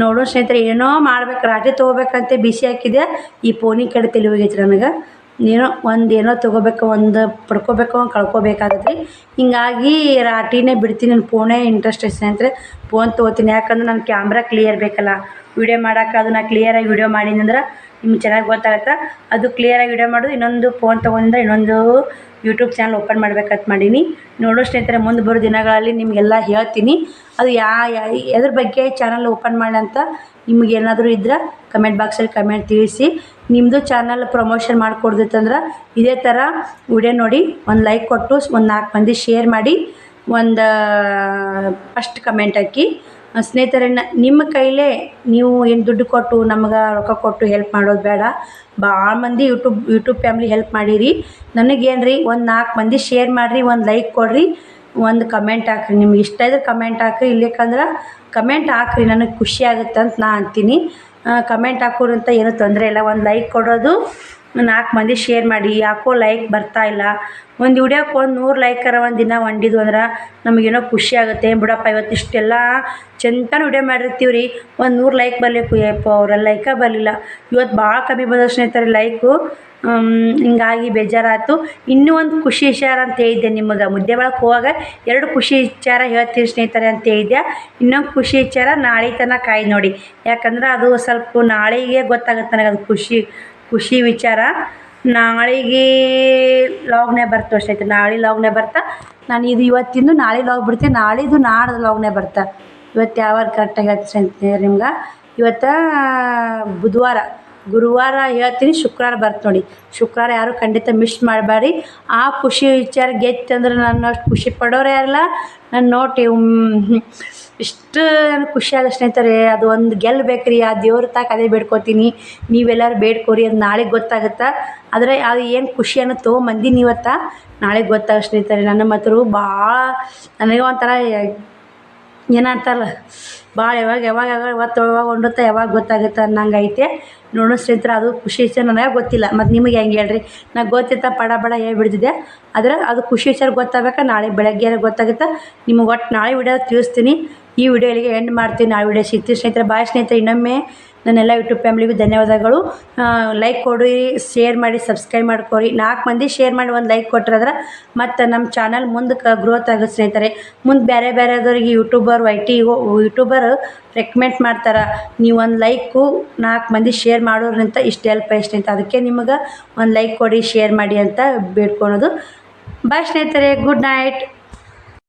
ನೋಡು ಸ್ನೇಹಿತರೆ. ಏನೋ ಮಾಡ್ಬೇಕು ರಾತ್ರಿ ತೊಗೋಬೇಕಂತೆ ಬಿಸಿ ಹಾಕಿದೆ. ಈ ಫೋನಿಗೆ ಕಡೆ ತಲೆ ಹೋಗೈತೆ ನನಗೆ. ಏನೋ ತೊಗೋಬೇಕು, ಒಂದು ಪಡ್ಕೋಬೇಕು, ಒಂದು ಕಳ್ಕೊಬೇಕಾಗತ್ತೆ ರೀ. ಹಿಂಗಾಗಿ ರಾತ್ರಿನೇ ಬಿಡ್ತೀನಿ. ನನ್ನ ಫೋನೇ ಇಂಟ್ರೆಸ್ಟ್ ಐತೆ ಸ್ನೇಹಿತರೆ. ಫೋನ್ ತೊಗೋತೀನಿ. ಯಾಕಂದ್ರೆ ನನ್ನ ಕ್ಯಾಮ್ರಾ ಕ್ಲಿಯರ್ ಬೇಕಲ್ಲ ವೀಡಿಯೋ ಮಾಡೋಕೆ. ಅದು ನಾನು ಕ್ಲಿಯರಾಗಿ ವೀಡಿಯೋ ಮಾಡೀನಂದ್ರೆ ನಿಮ್ಗೆ ಚೆನ್ನಾಗಿ ಗೊತ್ತಾಗುತ್ತೆ. ಅದು ಕ್ಲಿಯರಾಗಿ ವೀಡಿಯೋ ಮಾಡೋದು. ಇನ್ನೊಂದು ಫೋನ್ ತೊಗೊಂಡ್ರೆ ಇನ್ನೊಂದು ಯೂಟ್ಯೂಬ್ ಚಾನಲ್ ಓಪನ್ ಮಾಡ್ಬೇಕಂತ ಮಾಡೀನಿ. ನೋಡೋ ಸ್ನೇಹಿತರೆ, ಮುಂದೆ ಬರೋ ದಿನಗಳಲ್ಲಿ ನಿಮಗೆಲ್ಲ ಹೇಳ್ತೀನಿ. ಅದು ಎದ್ರ ಬಗ್ಗೆ ಚಾನಲ್ ಓಪನ್ ಮಾಡಿ ಅಂತ ನಿಮ್ಗೆ ಏನಾದರೂ ಇದ್ರೆ ಕಮೆಂಟ್ ಬಾಕ್ಸಲ್ಲಿ ಕಮೆಂಟ್ ತಿಳಿಸಿ. ನಿಮ್ಮದು ಚಾನಲ್ ಪ್ರಮೋಷನ್ ಮಾಡಿಕೊಡ್ದಿತ್ತಂದ್ರೆ ಇದೇ ಥರ ವಿಡಿಯೋ ನೋಡಿ ಒಂದು ಲೈಕ್ ಕೊಟ್ಟು ಒಂದು 4 ಮಂದಿ ಶೇರ್ ಮಾಡಿ ಒಂದು ಫಸ್ಟ್ ಕಮೆಂಟ್ ಹಾಕಿ. ಸ್ನೇಹಿತರೆ, ನಿಮ್ಮ ಕೈಲೇ ನೀವು ಏನು ದುಡ್ಡು ಕೊಟ್ಟು ನಮ್ಗೆ ರೊಕ್ಕ ಕೊಟ್ಟು ಹೆಲ್ಪ್ ಮಾಡೋದು ಬೇಡ. ಭಾಳ ಮಂದಿ ಯೂಟ್ಯೂಬ್ ಫ್ಯಾಮ್ಲಿ ಹೆಲ್ಪ್ ಮಾಡೀರಿ. ನನಗೇನು ರೀ, ಒಂದು 4 ಮಂದಿ ಶೇರ್ ಮಾಡಿರಿ, ಒಂದು ಲೈಕ್ ಕೊಡಿರಿ, ಒಂದು ಕಮೆಂಟ್ ಹಾಕ್ರಿ. ನಿಮ್ಗೆ ಇಷ್ಟ ಇದ್ರೆ ಕಮೆಂಟ್ ಹಾಕ್ರಿ. ಇಲ್ಲಕ್ಕಂದ್ರೆ ಕಮೆಂಟ್ ಹಾಕ್ರಿ, ನನಗೆ ಖುಷಿ ಆಗುತ್ತೆ ಅಂತ ನಾ ಅಂತೀನಿ. ಕಮೆಂಟ್ ಹಾಕೋರಂತ ಏನೂ ತೊಂದರೆ ಇಲ್ಲ. ಒಂದು ಲೈಕ್ ಕೊಡೋದು, 4 ಮಂದಿ ಶೇರ್ ಮಾಡಿ. ಯಾಕೋ ಲೈಕ್ ಬರ್ತಾಯಿಲ್ಲ. ಒಂದು ವಿಡಿಯೋಕ್ಕೆ ಒಂದು 100 ಲೈಕರ ಒಂದು ದಿನ ಹೊಂಡಿದ್ವು ಅಂದ್ರೆ ನಮಗೇನೋ ಖುಷಿ ಆಗುತ್ತೆ. ಬಿಡಪ್ಪ, ಇವತ್ತು ಇಷ್ಟೆಲ್ಲ ಚಂತನ ವಿಡಿಯೋ ಮಾಡಿರ್ತೀವಿ ರೀ, ಒಂದು 100 ಲೈಕ್ ಬರಬೇಕು. ಯಪ್ಪ, ಅವರ ಲೈಕ ಬರಲಿಲ್ಲ. ಇವತ್ತು ಭಾಳ ಕಮ್ಮಿ ಬಂದ ಸ್ನೇಹಿತರೆ ಲೈಕು. ಹಿಂಗಾಗಿ ಬೇಜಾರಾಯ್ತು. ಇನ್ನೂ ಒಂದು ಖುಷಿ ವಿಚಾರ ಅಂತ ಹೇಳಿದ್ದೆ ನಿಮಗೆ. ಮುದ್ದೆ ಒಳಗೆ ಹೋಗಾಗ 2 ಖುಷಿ ವಿಚಾರ ಹೇಳ್ತೀವಿ ಸ್ನೇಹಿತರೆ ಅಂತ ಹೇಳಿದ್ದೆ. ಇನ್ನೊಂದು ಖುಷಿ ವಿಚಾರ ನಾಳೆ ತನಕ ಕಾಯಿ ನೋಡಿ. ಯಾಕಂದ್ರೆ ಅದು ಸ್ವಲ್ಪ ನಾಳೆಗೆ ಗೊತ್ತಾಗುತ್ತೆ ನನಗೆ. ಅದು ಖುಷಿ ವಿಚಾರ ನಾಳೆಗೆ ಲಾಗ್ನೇ ಬರ್ತವೆ ಸ್ನೇಹಿತರೆ. ನಾಳೆ ಲಾಗ್ನೇ ಬರ್ತಾ ನಾನು ಇದು ಇವತ್ತಿಂದು ನಾಳೆ ಲಾಗ್ ಬಿಡ್ತೀನಿ. ನಾಳಿದ್ದು ನಾಡ್ದು ಲಾಗ್ನೇ ಬರ್ತಾ. ಇವತ್ತು ಯಾವಾಗ ಕರೆಕ್ಟಾಗಿ ಹೇಳ್ತೀನಿ ಸ್ನೇಹಿತರೆ ನಿಮ್ಗೆ. ಇವತ್ತು ಬುಧವಾರ, ಗುರುವಾರ ಹೇಳ್ತೀನಿ, ಶುಕ್ರವಾರ ಬರ್ತ ನೋಡಿ. ಶುಕ್ರವಾರ ಯಾರು ಖಂಡಿತ ಮಿಸ್ ಮಾಡಬೇಡಿ. ಆ ಖುಷಿ ವಿಚಾರ ಗೆತ್ತಂದ್ರೆ ನನ್ನ ಅಷ್ಟು ಖುಷಿ ಪಡೋರೇ ಅಲ್ಲ. ನಾನು ನೋಡಿ ಇಷ್ಟು ನನಗೆ ಖುಷಿ ಆಗ ಸ್ನೇಹಿತರೆ. ಅದು ಒಂದು ಗೆಲ್ಲಬೇಕು ರೀ. ಆ ದೇವ್ರ ತಾಕ ಅದೇ ಬೇಡ್ಕೊತೀನಿ. ನೀವೆಲ್ಲರೂ ಬೇಡ್ಕೊರಿ, ಅದು ನಾಳೆಗೆ ಗೊತ್ತಾಗುತ್ತೆ. ಆದರೆ ಅದು ಏನು ಖುಷಿ ಅನ್ನೋ ತೊಗೊಂಬಂದಿನಿ ಇವತ್ತು, ನಾಳೆಗೆ ಗೊತ್ತಾಗ ಸ್ನೇಹಿತರೆ. ನನ್ನ ಮಾತ್ರ ಭಾಳ ನನಗೆ ಒಂಥರ ಏನಂತಾರಲ್ಲ, ಭಾಳ ಯಾವಾಗ ಹೊಂಡುತ್ತಾ ಯಾವಾಗ ಗೊತ್ತಾಗುತ್ತೆ ಅನ್ನಂಗೆ ಐತೆ. ನೋಡೋ ಸ್ನೇಹಿತರೆ, ಅದು ಖುಷಿ ವಿಚಾರ ನನಗೆ ಗೊತ್ತಿಲ್ಲ. ಮತ್ತು ನಿಮಗೆ ಹೆಂಗೆ ಹೇಳ್ರಿ, ನಂಗೆ ಗೊತ್ತಿತ್ತ ಬಡ ಹೇಳ್ಬಿಡ್ತಿದ್ದೆ. ಆದರೆ ಅದು ಖುಷಿ ವಿಚಾರ ಗೊತ್ತಾಗಬೇಕಾ ನಾಳೆ ಬೆಳಗ್ಗೆ ಗೊತ್ತಾಗುತ್ತೆ. ನಿಮಗೆ ಒಟ್ಟು ನಾಳೆ ವಿಡಿಯೋ ತಿಳಿಸ್ತೀನಿ. ಈ ವಿಡಿಯೋ ಇಲ್ಲಿಗೆ ಎಂಡ್ ಮಾಡ್ತೀನಿ. ನಾಳೆ ವಿಡಿಯೋ ಸಿಗ್ತೀವಿ ಸ್ನೇಹಿತರೆ. ಬಾಯ್ ಸ್ನೇಹಿತರೆ. ಇನ್ನೊಮ್ಮೆ ನನ್ನೆಲ್ಲ ಯೂಟ್ಯೂಬ್ ಫ್ಯಾಮ್ಲಿಗೂ ಧನ್ಯವಾದಗಳು. ಲೈಕ್ ಕೊಡಿ, ಶೇರ್ ಮಾಡಿ, ಸಬ್ಸ್ಕ್ರೈಬ್ ಮಾಡ್ಕೊರಿ. 4 ಮಂದಿ ಶೇರ್ ಮಾಡಿ ಒಂದು ಲೈಕ್ ಕೊಟ್ಟರೆ ಮತ್ತು ನಮ್ಮ ಚಾನಲ್ ಮುಂದಕ್ಕೆ ಗ್ರೋತ್ ಆಗುತ್ತೆ ಸ್ನೇಹಿತರೆ. ಮುಂದೆ ಬೇರೆದವ್ರಿಗೆ ಯೂಟ್ಯೂಬರ್ ರೆಕಮೆಂಡ್ ಮಾಡ್ತಾರೆ. ನೀವು ಒಂದು ಲೈಕು 4 ಮಂದಿ ಶೇರ್ ಮಾಡೋದ್ರಿಂದ ಇಷ್ಟು ಹೆಲ್ಪ್ ಆಯ್ತು ಸ್ನೇಹಿತರೆ. ಅದಕ್ಕೆ ನಿಮಗೆ ಒಂದು ಲೈಕ್ ಕೊಡಿ, ಶೇರ್ ಮಾಡಿ ಅಂತ ಬೇಡ್ಕೊಳೋದು. ಬಾಯ್ ಸ್ನೇಹಿತರೆ, ಗುಡ್ ನೈಟ್.